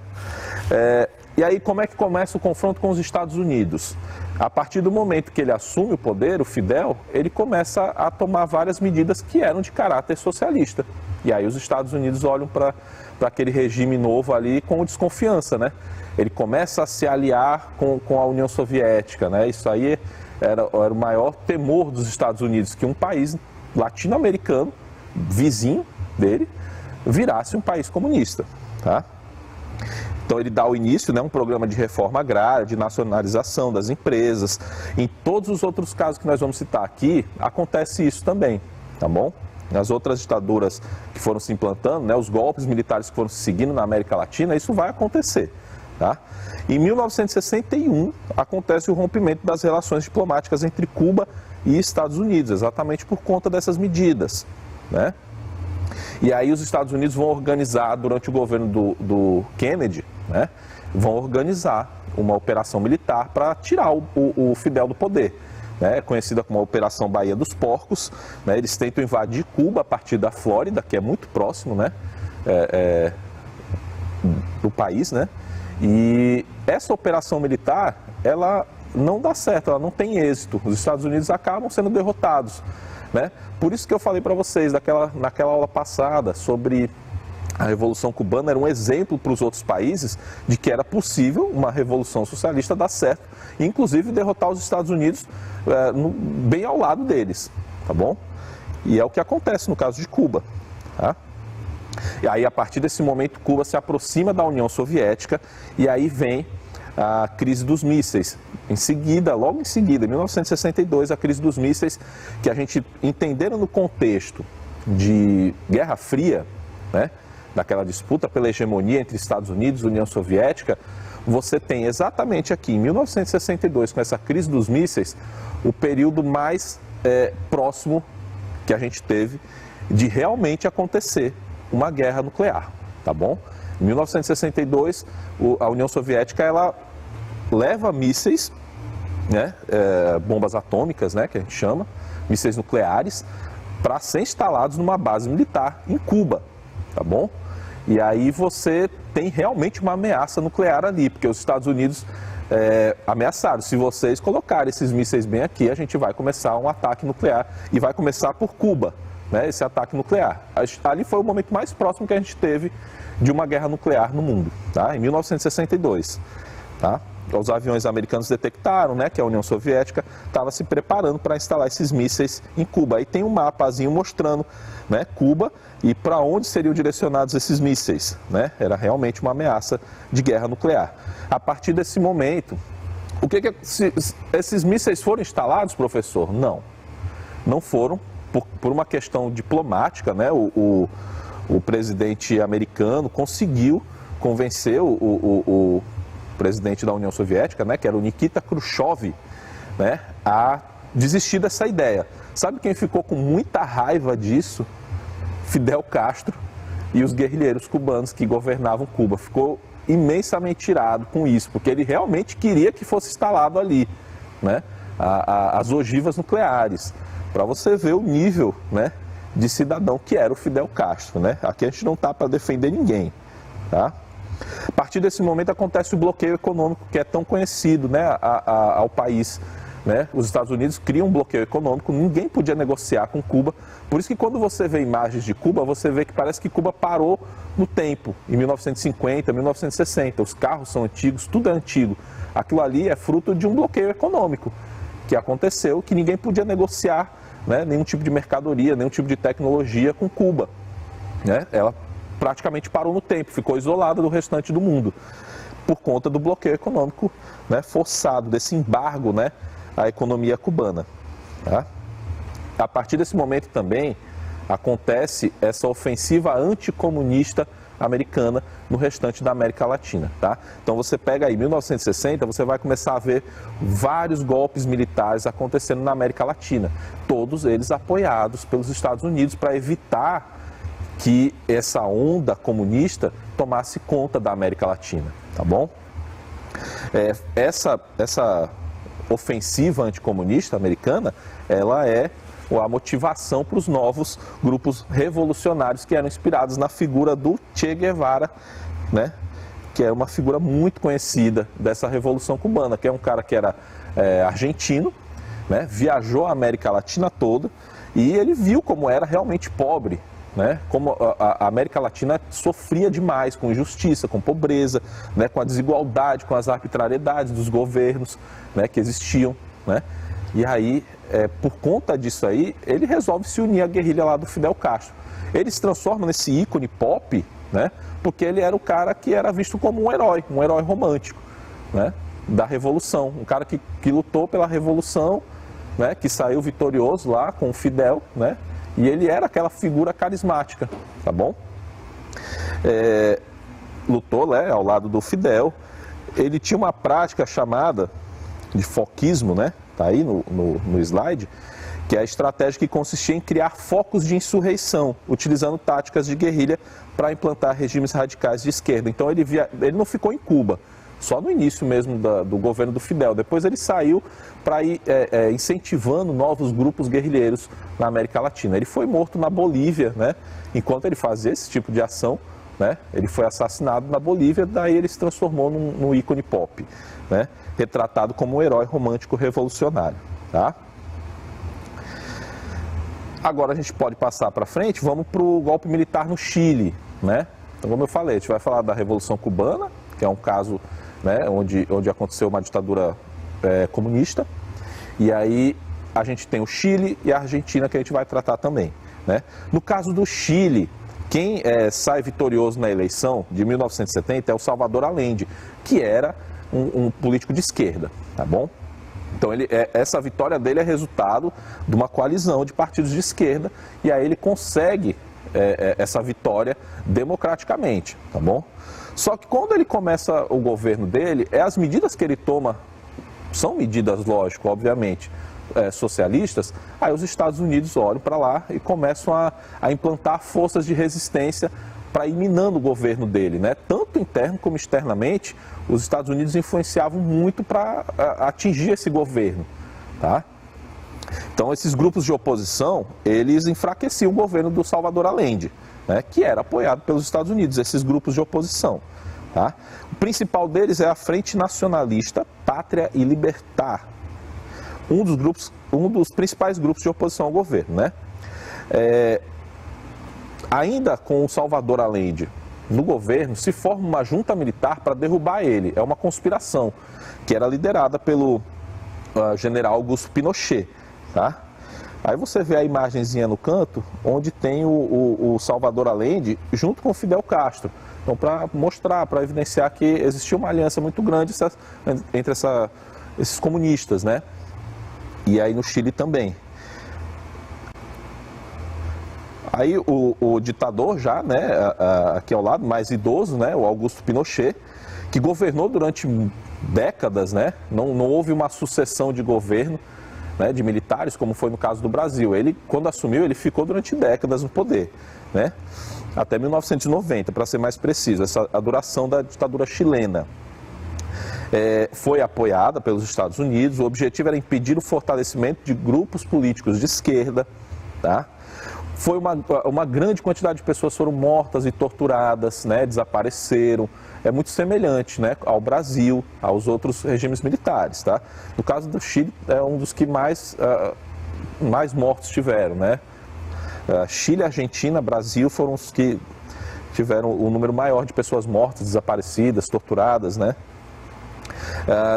E aí como é que começa o confronto com os Estados Unidos? A partir do momento que ele assume o poder, o Fidel, ele começa a tomar várias medidas que eram de caráter socialista. E aí os Estados Unidos olham para aquele regime novo ali com desconfiança, né? Ele começa a se aliar com a União Soviética, né? Isso aí era o maior temor dos Estados Unidos, que um país latino-americano, vizinho dele, virasse um país comunista, tá? Então ele dá o início, né, um programa de reforma agrária, de nacionalização das empresas. Em todos os outros casos que nós vamos citar aqui, acontece isso também, tá bom? Nas outras ditaduras que foram se implantando, né, os golpes militares que foram se seguindo na América Latina, isso vai acontecer, tá? Em 1961, acontece o rompimento das relações diplomáticas entre Cuba e Estados Unidos, exatamente por conta dessas medidas, né? E aí os Estados Unidos vão organizar, durante o governo do Kennedy, né, vão organizar uma operação militar para tirar o Fidel do poder, né, conhecida como a Operação Baía dos Porcos, né? Eles tentam invadir Cuba a partir da Flórida, que é muito próximo, né, do país, né? E essa operação militar, ela não dá certo, ela não tem êxito. Os Estados Unidos acabam sendo derrotados, né? Por isso que eu falei para vocês naquela aula passada sobre a Revolução Cubana, era um exemplo para os outros países de que era possível uma revolução socialista dar certo, e inclusive derrotar os Estados Unidos bem ao lado deles, tá bom? E é o que acontece no caso de Cuba, tá? E aí, a partir desse momento, Cuba se aproxima da União Soviética, e aí vem a crise dos mísseis. Logo em seguida, em 1962, a crise dos mísseis, que a gente, entendendo no contexto de Guerra Fria, né, daquela disputa pela hegemonia entre Estados Unidos e União Soviética, você tem exatamente aqui, em 1962, com essa crise dos mísseis, o período mais próximo que a gente teve de realmente acontecer uma guerra nuclear, tá bom? Em 1962, a União Soviética, ela leva mísseis, né, bombas atômicas, né, que a gente chama, mísseis nucleares, para ser instalados numa base militar em Cuba, tá bom? E aí você tem realmente uma ameaça nuclear ali, porque os Estados Unidos ameaçaram, se vocês colocarem esses mísseis bem aqui, a gente vai começar um ataque nuclear, e vai começar por Cuba, né, esse ataque nuclear. Ali foi o momento mais próximo que a gente teve de uma guerra nuclear no mundo, tá? Em 1962, tá? Os aviões americanos detectaram, né, que a União Soviética estava se preparando para instalar esses mísseis em Cuba. Aí tem um mapazinho mostrando, né, Cuba e para onde seriam direcionados esses mísseis, né? Era realmente uma ameaça de guerra nuclear. A partir desse momento, esses mísseis foram instalados, professor? Não, não foram, por uma questão diplomática, né? O presidente americano conseguiu convencer o presidente da União Soviética, né, que era o Nikita Khrushchev, né, a desistir dessa ideia. Sabe quem ficou com muita raiva disso? Fidel Castro e os guerrilheiros cubanos que governavam Cuba. Ficou imensamente irado com isso, porque ele realmente queria que fosse instalado ali, né, as ogivas nucleares, para você ver o nível, né, de cidadão que era o Fidel Castro, né? Aqui a gente não está para defender ninguém, tá? A partir desse momento acontece o bloqueio econômico, que é tão conhecido, né, ao país, né? Os Estados Unidos criam um bloqueio econômico, ninguém podia negociar com Cuba. Por isso que quando você vê imagens de Cuba, você vê que parece que Cuba parou no tempo, em 1950, 1960. Os carros são antigos, tudo é antigo. Aquilo ali é fruto de um bloqueio econômico que aconteceu, que ninguém podia negociar, né, nenhum tipo de mercadoria, nenhum tipo de tecnologia com Cuba, né? Ela praticamente parou no tempo, ficou isolada do restante do mundo, por conta do bloqueio econômico, né, forçado, desse embargo, né, à economia cubana, tá? A partir desse momento também acontece essa ofensiva anticomunista americana no restante da América Latina, tá? Então você pega aí 1960, você vai começar a ver vários golpes militares acontecendo na América Latina, todos eles apoiados pelos Estados Unidos para evitar que essa onda comunista tomasse conta da América Latina, tá bom? Essa ofensiva anticomunista americana, ela é a motivação para os novos grupos revolucionários que eram inspirados na figura do Che Guevara, né? Que é uma figura muito conhecida dessa Revolução Cubana, que é um cara que era argentino, né? Viajou a América Latina toda e ele viu como era realmente pobre, né? Como a América Latina sofria demais com injustiça, com pobreza, né? Com a desigualdade, com as arbitrariedades dos governos, né? Que existiam, né? E aí, por conta disso aí, ele resolve se unir à guerrilha lá do Fidel Castro. Ele se transforma nesse ícone pop, né? Porque ele era o cara que era visto como um herói romântico, né? Da Revolução, um cara que lutou pela Revolução, né? Que saiu vitorioso lá com o Fidel, né? E ele era aquela figura carismática, tá bom? Lutou, né, ao lado do Fidel. Ele tinha uma prática chamada de foquismo, né? Tá aí no slide, que é a estratégia que consistia em criar focos de insurreição, utilizando táticas de guerrilha para implantar regimes radicais de esquerda. Então ele não ficou em Cuba, só no início mesmo do governo do Fidel. Depois ele saiu para ir incentivando novos grupos guerrilheiros na América Latina. Ele foi morto na Bolívia, né? Enquanto ele fazia esse tipo de ação, né? Ele foi assassinado na Bolívia, daí ele se transformou num ícone pop, né? Retratado como um herói romântico revolucionário, tá? Agora a gente pode passar para frente, vamos para o golpe militar no Chile, né? Então, como eu falei, a gente vai falar da Revolução Cubana, que é um caso, né, onde aconteceu uma ditadura comunista, e aí a gente tem o Chile e a Argentina, que a gente vai tratar também, né? No caso do Chile, quem sai vitorioso na eleição de 1970 é o Salvador Allende, que era um político de esquerda, tá bom? Então essa vitória dele é resultado de uma coalizão de partidos de esquerda, e aí ele consegue essa vitória democraticamente, tá bom? Só que quando ele começa o governo dele, as medidas que ele toma são medidas, lógico, obviamente, socialistas, aí os Estados Unidos olham para lá e começam a implantar forças de resistência para ir minando o governo dele, né? Tanto interno como externamente, os Estados Unidos influenciavam muito para atingir esse governo, tá? Então, esses grupos de oposição, eles enfraqueciam o governo do Salvador Allende, né? Que era apoiado pelos Estados Unidos, esses grupos de oposição, tá? O principal deles é a Frente Nacionalista Pátria e Libertar, um dos principais grupos de oposição ao governo, né? Ainda com o Salvador Allende no governo, se forma uma junta militar para derrubar ele. É uma conspiração que era liderada pelo general Augusto Pinochet, tá? Aí você vê a imagenzinha no canto, onde tem o Salvador Allende junto com o Fidel Castro. Então, para mostrar, para evidenciar que existia uma aliança muito grande entre esses comunistas, né? E aí no Chile também. Aí o ditador já, né, aqui ao lado, mais idoso, né, o Augusto Pinochet, que governou durante décadas, né? Não houve uma sucessão de governo, né, de militares, como foi no caso do Brasil. Ele, quando assumiu, ele ficou durante décadas no poder, né? Até 1990, para ser mais preciso, a duração da ditadura chilena. Foi apoiada pelos Estados Unidos. O objetivo era impedir o fortalecimento de grupos políticos de esquerda, tá? Foi uma grande quantidade de pessoas foram mortas e torturadas, né? Desapareceram. É muito semelhante, né, ao Brasil, aos outros regimes militares, tá? No caso do Chile, é um dos que mais mortos tiveram, né? Chile, Argentina, Brasil foram os que tiveram o número maior de pessoas mortas, desaparecidas, torturadas, né?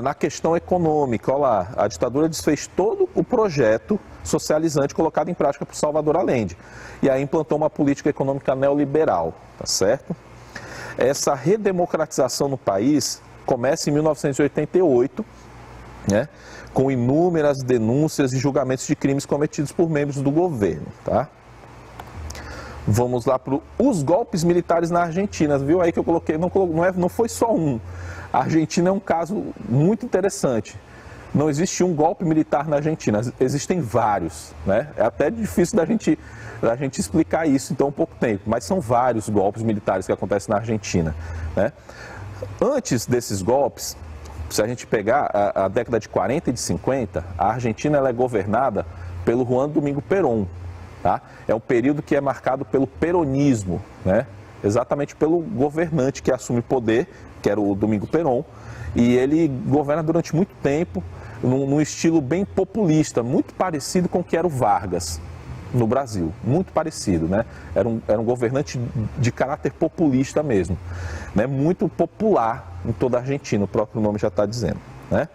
Na questão econômica, olha lá, a ditadura desfez todo o projeto socializante colocado em prática por Salvador Allende. E aí implantou uma política econômica neoliberal, tá certo? Essa redemocratização no país começa em 1988, né, com inúmeras denúncias e julgamentos de crimes cometidos por membros do governo, tá? Vamos lá para os golpes militares na Argentina, viu aí que eu coloquei, não foi só um. A Argentina é um caso muito interessante. Não existe um golpe militar na Argentina, existem vários, né? É até difícil da gente explicar isso em tão pouco tempo, mas são vários golpes militares que acontecem na Argentina, né? Antes desses golpes, se a gente pegar a década de 40 e de 50, a Argentina ela é governada pelo Juan Domingo Perón, tá? É um período que é marcado pelo peronismo, né? Exatamente pelo governante que assume o poder, que era o Domingo Perón, e ele governa durante muito tempo num estilo bem populista, muito parecido com o que era o Vargas no Brasil, muito parecido, né? Era um governante de caráter populista mesmo, né? Muito popular em toda a Argentina, o próprio nome já está dizendo, né?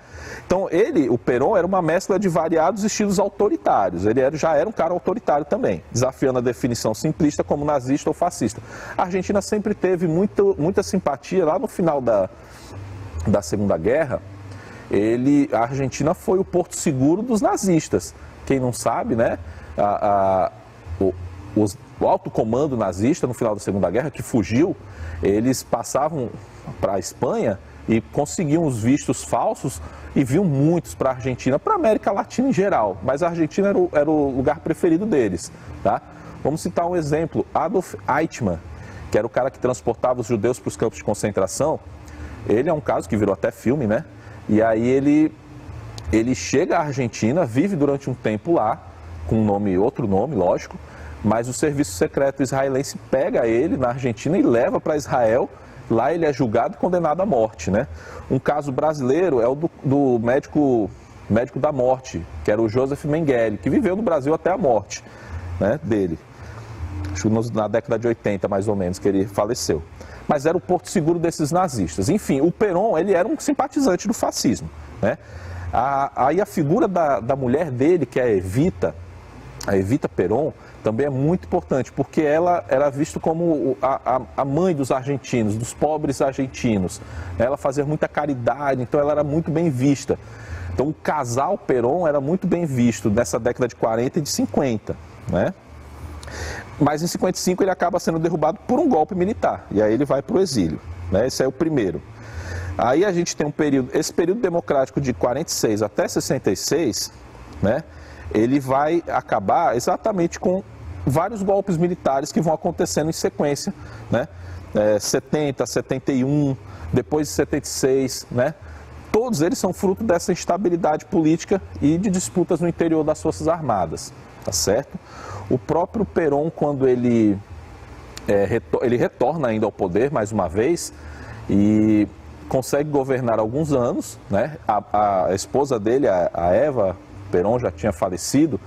Então o Perón era uma mescla de variados estilos autoritários, ele já era um cara autoritário também, desafiando a definição simplista como nazista ou fascista. A Argentina sempre teve muita simpatia, lá no final da Segunda Guerra, a Argentina foi o porto seguro dos nazistas. Quem não sabe, né? O alto comando nazista no final da Segunda Guerra, que fugiu, eles passavam para a Espanha e conseguiam os vistos falsos e vinham muitos para a Argentina, para a América Latina em geral, mas a Argentina era o lugar preferido deles, tá? Vamos citar um exemplo, Adolf Eichmann, que era o cara que transportava os judeus para os campos de concentração. Ele é um caso que virou até filme, né? E aí ele chega à Argentina, vive durante um tempo lá, com outro nome, lógico, mas o serviço secreto israelense pega ele na Argentina e leva para Israel. Lá ele é julgado e condenado à morte, né? Um caso brasileiro é o do médico da morte, que era o Joseph Mengele, que viveu no Brasil até a morte, né, dele. Acho que na década de 80, mais ou menos, que ele faleceu. Mas era o porto seguro desses nazistas. Enfim, o Perón, ele era um simpatizante do fascismo, né? Aí a figura da mulher dele, que é a Evita Perón, também é muito importante, porque ela era vista como a mãe dos argentinos, dos pobres argentinos. Ela fazia muita caridade, então ela era muito bem vista. Então o casal Perón era muito bem visto nessa década de 40 e de 50, né? Mas em 55 ele acaba sendo derrubado por um golpe militar, e aí ele vai para o exílio, né? Esse é o primeiro. Aí a gente tem esse período democrático de 46 até 66, né, ele vai acabar exatamente com vários golpes militares que vão acontecendo em sequência, né, 70, 71, depois de 76, né, todos eles são fruto dessa instabilidade política e de disputas no interior das Forças Armadas, tá certo? O próprio Perón, quando ele retorna ainda ao poder mais uma vez e consegue governar alguns anos, né? A esposa dele, a Eva Perón, já tinha falecido,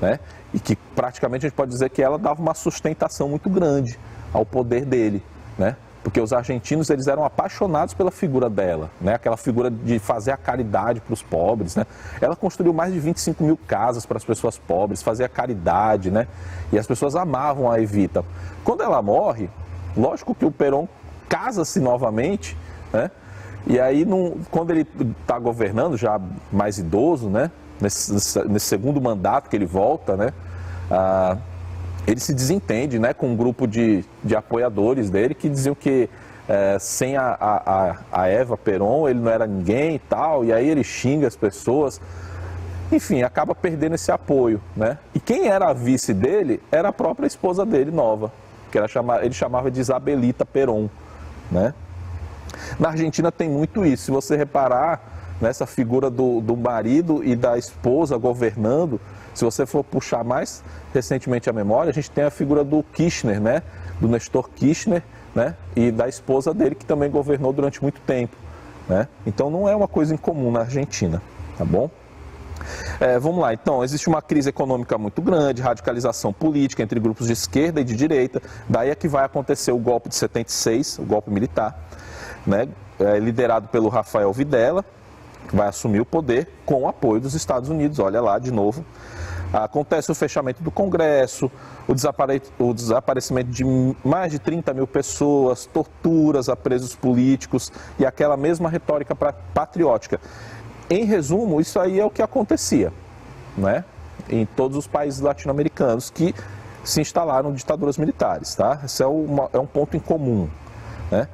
né? E que praticamente a gente pode dizer que ela dava uma sustentação muito grande ao poder dele, né? Porque os argentinos, eles eram apaixonados pela figura dela, né? Aquela figura de fazer a caridade para os pobres, né? Ela construiu mais de 25 mil casas para as pessoas pobres, fazia caridade, né? E as pessoas amavam a Evita. Quando ela morre, lógico que o Perón casa-se novamente, né? E aí, quando ele está governando, já mais idoso, né? Nesse segundo mandato que ele volta, né? Ele se desentende, né, com um grupo de apoiadores dele que diziam que sem a Eva Perón ele não era ninguém e tal, e aí ele xinga as pessoas, enfim, acaba perdendo esse apoio, né? E quem era a vice dele era a própria esposa dele nova, que ele chamava de Isabelita Perón, né? Na Argentina tem muito isso, se você reparar nessa figura do marido e da esposa governando, se você for puxar mais recentemente a memória, a gente tem a figura do Kirchner, né? Do Néstor Kirchner, né? E da esposa dele, que também governou durante muito tempo, né? Então não é uma coisa incomum na Argentina, tá bom? Vamos lá, então, existe uma crise econômica muito grande, radicalização política entre grupos de esquerda e de direita, daí é que vai acontecer o golpe de 76, o golpe militar, né? Liderado pelo Rafael Videla, que vai assumir o poder com o apoio dos Estados Unidos, olha lá de novo. Acontece o fechamento do Congresso, o desaparecimento de mais de 30 mil pessoas, torturas a presos políticos e aquela mesma retórica patriótica. Em resumo, isso aí é o que acontecia, né, em todos os países latino-americanos que se instalaram ditaduras militares, tá? Esse é um ponto em comum, né?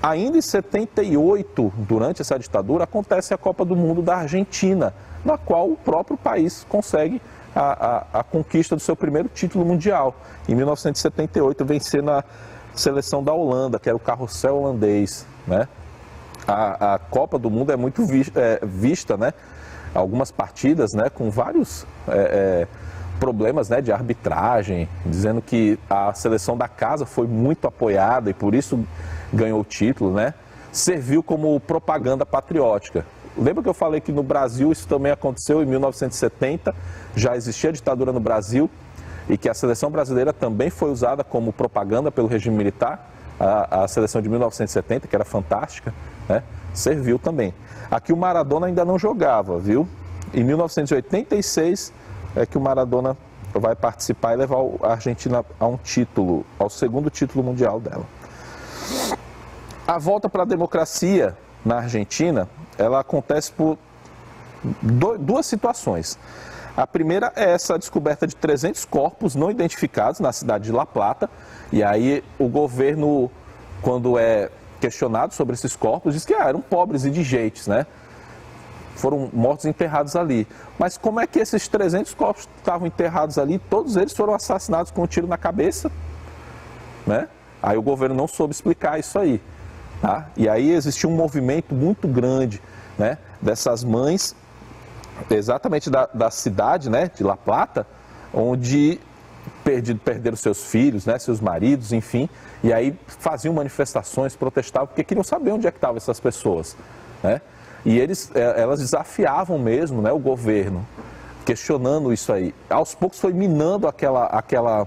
Ainda em 78, durante essa ditadura, acontece a Copa do Mundo da Argentina, na qual o próprio país consegue a conquista do seu primeiro título mundial. Em 1978, vencer na seleção da Holanda, que era o carrossel holandês, né? A Copa do Mundo é muito vista, né? Algumas partidas, né, com vários problemas, né, de arbitragem, dizendo que a seleção da casa foi muito apoiada e por isso ganhou o título, né? Serviu como propaganda patriótica. Lembra que eu falei que no Brasil isso também aconteceu em 1970, já existia ditadura no Brasil e que a seleção brasileira também foi usada como propaganda pelo regime militar, a seleção de 1970, que era fantástica, né? Serviu também. Aqui o Maradona ainda não jogava, viu? Em 1986 é que o Maradona vai participar e levar a Argentina a um título, ao segundo título mundial dela. A volta para a democracia na Argentina, ela acontece por duas situações. A primeira é essa descoberta de 300 corpos não identificados na cidade de La Plata, e aí o governo, quando é questionado sobre esses corpos, diz que eram pobres indigentes, né? Foram mortos e enterrados ali. Mas como é que esses 300 corpos estavam enterrados ali, todos eles foram assassinados com um tiro na cabeça, né? Aí o governo não soube explicar isso aí, tá? E aí existiu um movimento muito grande, né, dessas mães, exatamente da cidade, né, de La Plata, onde perderam seus filhos, né, seus maridos, enfim, e aí faziam manifestações, protestavam, porque queriam saber onde é que estavam essas pessoas, né? E elas desafiavam mesmo, né, o governo, questionando isso aí. Aos poucos foi minando aquela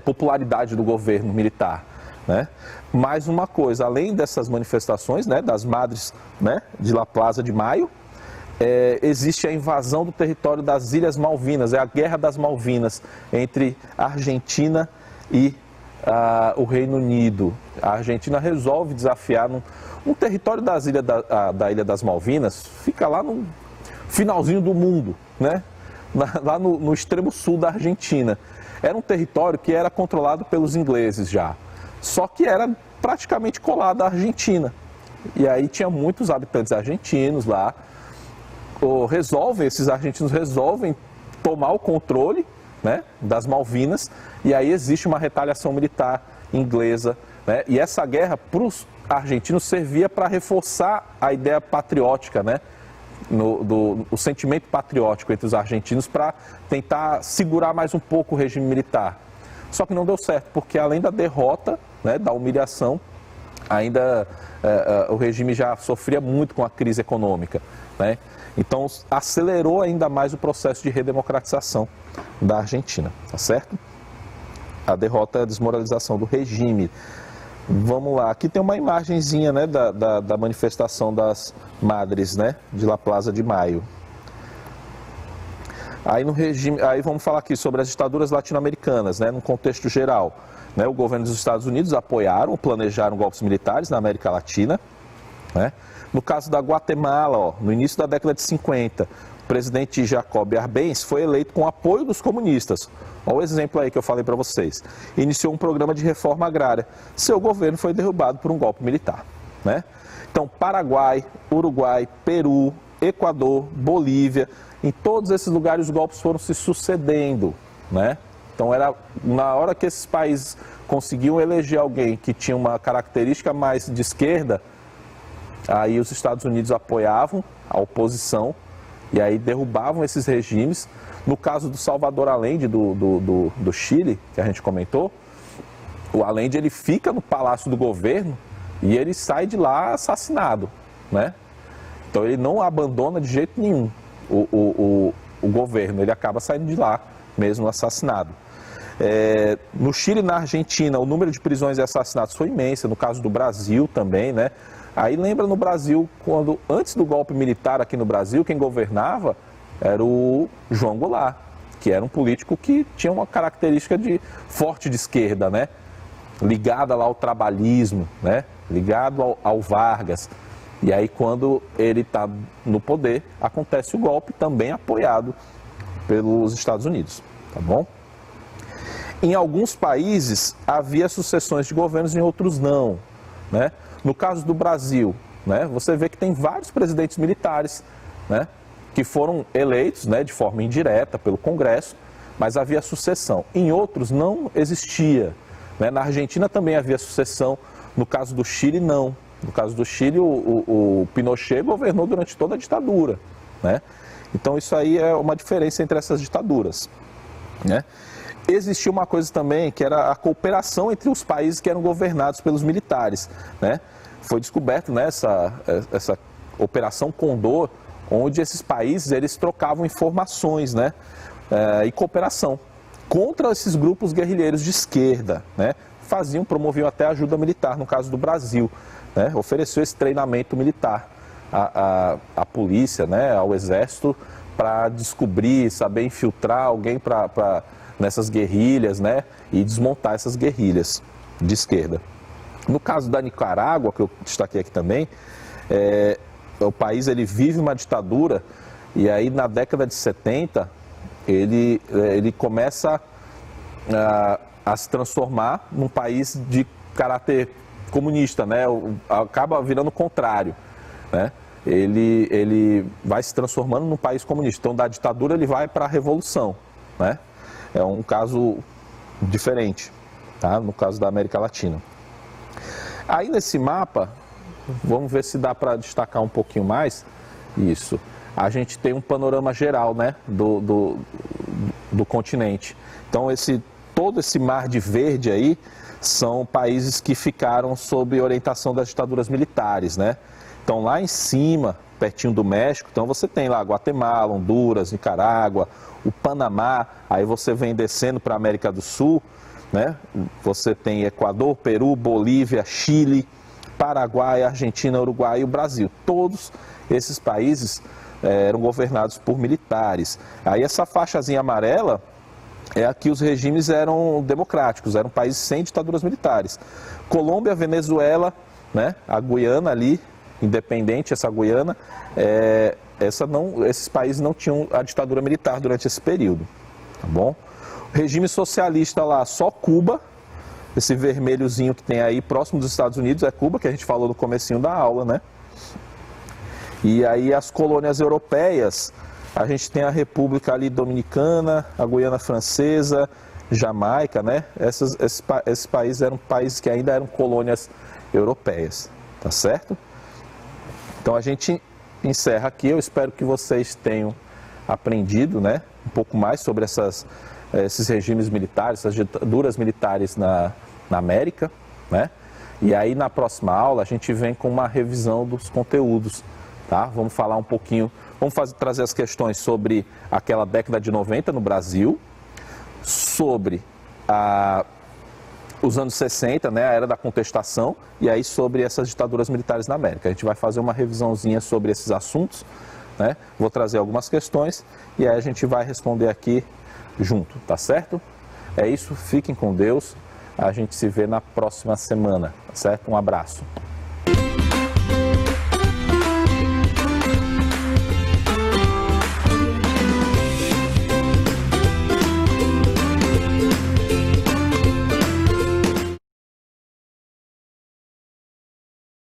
popularidade do governo militar, né? Mais uma coisa, além dessas manifestações, né, das madres, né, de La Plaza de Maio, existe a invasão do território das Ilhas Malvinas, é a Guerra das Malvinas entre a Argentina e o Reino Unido. A Argentina resolve desafiar um território da Ilha das Malvinas, fica lá no finalzinho do mundo, né? Lá no extremo sul da Argentina. Era um território que era controlado pelos ingleses já, só que era praticamente colado à Argentina. E aí tinha muitos habitantes argentinos lá, esses argentinos resolvem tomar o controle, né, das Malvinas, e aí existe uma retaliação militar inglesa, né, e essa guerra para os argentinos servia para reforçar a ideia patriótica, né, o sentimento patriótico entre os argentinos, para tentar segurar mais um pouco o regime militar. Só que não deu certo, porque além da derrota, né, da humilhação, ainda o regime já sofria muito com a crise econômica, né? Então acelerou ainda mais o processo de redemocratização da Argentina, tá certo? A derrota é a desmoralização do regime. Vamos lá, aqui tem uma imagenzinha, né, da manifestação das Madres, né, de La Plaza de Maio. Aí no regime, aí vamos falar aqui sobre as ditaduras latino-americanas, né, num contexto geral. Né, o governo dos Estados Unidos apoiaram, planejaram golpes militares na América Latina. Né? No caso da Guatemala, ó, no início da década de 50, o presidente Jacob Arbenz foi eleito com apoio dos comunistas. Olha o exemplo aí que eu falei para vocês. Iniciou um programa de reforma agrária. Seu governo foi derrubado por um golpe militar. Né? Então, Paraguai, Uruguai, Peru, Equador, Bolívia, em todos esses lugares os golpes foram se sucedendo. Né? Então, era na hora que esses países conseguiam eleger alguém que tinha uma característica mais de esquerda, aí os Estados Unidos apoiavam a oposição e aí derrubavam esses regimes. No caso do Salvador Allende, do Chile, que a gente comentou, o Allende ele fica no palácio do governo e ele sai de lá assassinado. Né? Então, ele não abandona de jeito nenhum o governo, ele acaba saindo de lá mesmo assassinado. No Chile e na Argentina, o número de prisões e assassinatos foi imenso, no caso do Brasil também, né? Aí lembra no Brasil, quando antes do golpe militar aqui no Brasil, quem governava era o João Goulart, que era um político que tinha uma característica forte de esquerda, né? Ligada lá ao trabalhismo, né? Ligado ao Vargas. E aí quando ele está no poder, acontece o golpe também apoiado pelos Estados Unidos, tá bom? Em alguns países havia sucessões de governos, em outros não. Né? No caso do Brasil, né, você vê que tem vários presidentes militares, né, que foram eleitos, né, de forma indireta pelo Congresso, mas havia sucessão. Em outros não existia. Né? Na Argentina também havia sucessão, no caso do Chile não. No caso do Chile o Pinochet governou durante toda a ditadura. Né? Então isso aí é uma diferença entre essas ditaduras. Né? Existia uma coisa também que era a cooperação entre os países que eram governados pelos militares. Né? Foi descoberto, né, essa Operação Condor, onde esses países eles trocavam informações, né, e cooperação contra esses grupos guerrilheiros de esquerda. Né? Promoviam até ajuda militar, no caso do Brasil. Né? Ofereceu esse treinamento militar à polícia, né, ao exército, para descobrir, saber infiltrar alguém nessas guerrilhas, né, e desmontar essas guerrilhas de esquerda. No caso da Nicarágua, que eu destaquei aqui também, o país ele vive uma ditadura e aí na década de 70 ele começa a se transformar num país de caráter comunista, né, acaba virando o contrário. Né? Ele vai se transformando num país comunista. Então, da ditadura ele vai para a revolução. Né? É um caso diferente, tá? No caso da América Latina. Aí nesse mapa, vamos ver se dá para destacar um pouquinho mais. Isso. A gente tem um panorama geral, né, do continente. Então, todo esse mar de verde aí são países que ficaram sob orientação das ditaduras militares, né? Então, lá em cima, pertinho do México, então você tem lá Guatemala, Honduras, Nicarágua, o Panamá, aí você vem descendo para a América do Sul, né? Você tem Equador, Peru, Bolívia, Chile, Paraguai, Argentina, Uruguai e o Brasil. Todos esses países eram governados por militares. Aí essa faixazinha amarela é aqui os regimes eram democráticos, eram países sem ditaduras militares. Colômbia, Venezuela, né? A Guiana ali, independente, essa Guiana, esses países não tinham a ditadura militar durante esse período, tá bom? O regime socialista lá, só Cuba, esse vermelhozinho que tem aí próximo dos Estados Unidos é Cuba, que a gente falou no comecinho da aula, né? E aí as colônias europeias, a gente tem a República ali Dominicana, a Guiana Francesa, Jamaica, né? Esses países eram países que ainda eram colônias europeias, tá certo? Então a gente encerra aqui, eu espero que vocês tenham aprendido, né, um pouco mais sobre esses regimes militares, essas ditaduras militares na América, né? E aí na próxima aula a gente vem com uma revisão dos conteúdos, tá? Vamos falar um pouquinho, trazer as questões sobre aquela década de 90 no Brasil, sobre os anos 60, né, a era da contestação, e aí sobre essas ditaduras militares na América. A gente vai fazer uma revisãozinha sobre esses assuntos, né? Vou trazer algumas questões e aí a gente vai responder aqui junto, tá certo? É isso, fiquem com Deus, a gente se vê na próxima semana, tá certo? Um abraço.